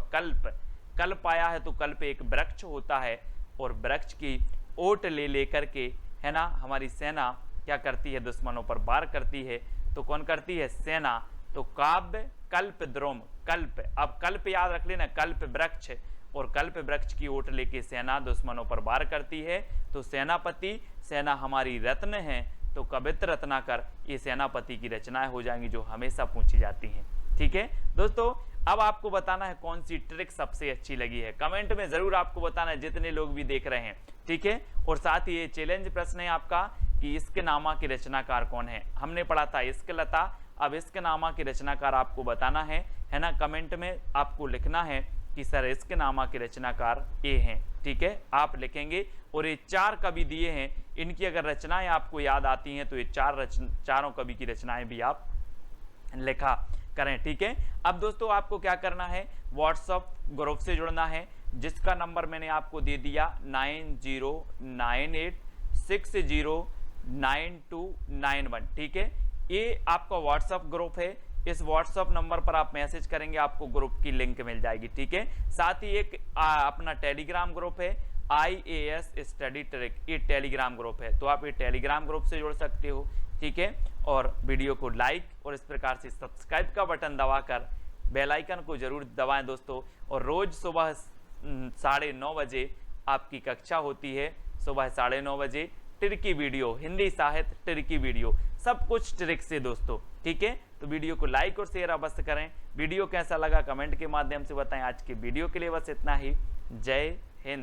कल्प आया है तो कल्प एक वृक्ष होता है, और वृक्ष की ओट ले लेकर के, है ना, हमारी सेना क्या करती है, दुश्मनों पर वार करती है। तो कौन करती है, सेना। तो काव्य कल्प द्रोम, कल्प, अब कल्प याद रख लेना, कल्प वृक्ष, और कल्प वृक्ष की ओट लेके सेना दुश्मनों पर वार करती है। तो सेनापति, सेना हमारी रत्न है, तो कवित्र रत्नाकर, ये सेनापति की रचनाएं हो जाएंगी जो हमेशा पूछी जाती हैं। ठीक है दोस्तों, अब आपको बताना है कौन सी ट्रिक सबसे अच्छी लगी है, कमेंट में जरूर आपको बताना है, जितने लोग भी देख रहे हैं। ठीक है, और साथ ही ये चैलेंज प्रश्न है आपका कि इश्कनामा की रचनाकार कौन है। हमने पढ़ा था इश्कलता, अब इश्कनामा की रचनाकार आपको बताना है ना। कमेंट में आपको लिखना है कि सर इश्कनामा के रचनाकार ये हैं। ठीक है, आप लिखेंगे, और ये 4 कवि दिए हैं, इनकी अगर रचनाएं आपको याद आती हैं तो ये चारों कवि की रचनाएं भी आप लिखा करें। ठीक है, अब दोस्तों आपको क्या करना है, व्हाट्सएप ग्रुप से जुड़ना है, जिसका नंबर मैंने आपको दे दिया 9098609291। ठीक है, ये आपका व्हाट्सएप ग्रुप है, इस व्हाट्सएप नंबर पर आप मैसेज करेंगे, आपको ग्रुप की लिंक मिल जाएगी। ठीक है, साथ ही एक अपना टेलीग्राम ग्रुप है, IAS स्टडी ट्रिक, ये टेलीग्राम ग्रुप है, तो आप ये टेलीग्राम ग्रुप से जुड़ सकते हो। ठीक है, और वीडियो को लाइक और इस प्रकार से सब्सक्राइब का बटन दबाकर बेल आइकन को जरूर दबाएं दोस्तों। और रोज सुबह 9:30 बजे आपकी कक्षा होती है, सुबह 9:30 बजे ट्रिकी वीडियो, हिंदी साहित्य ट्रिकी वीडियो, सब कुछ ट्रिक से दोस्तों। ठीक है, तो वीडियो को लाइक और शेयर अवश्य करें। वीडियो कैसा लगा कमेंट के माध्यम से बताएं। आज के वीडियो के लिए बस इतना ही। जय हिंद।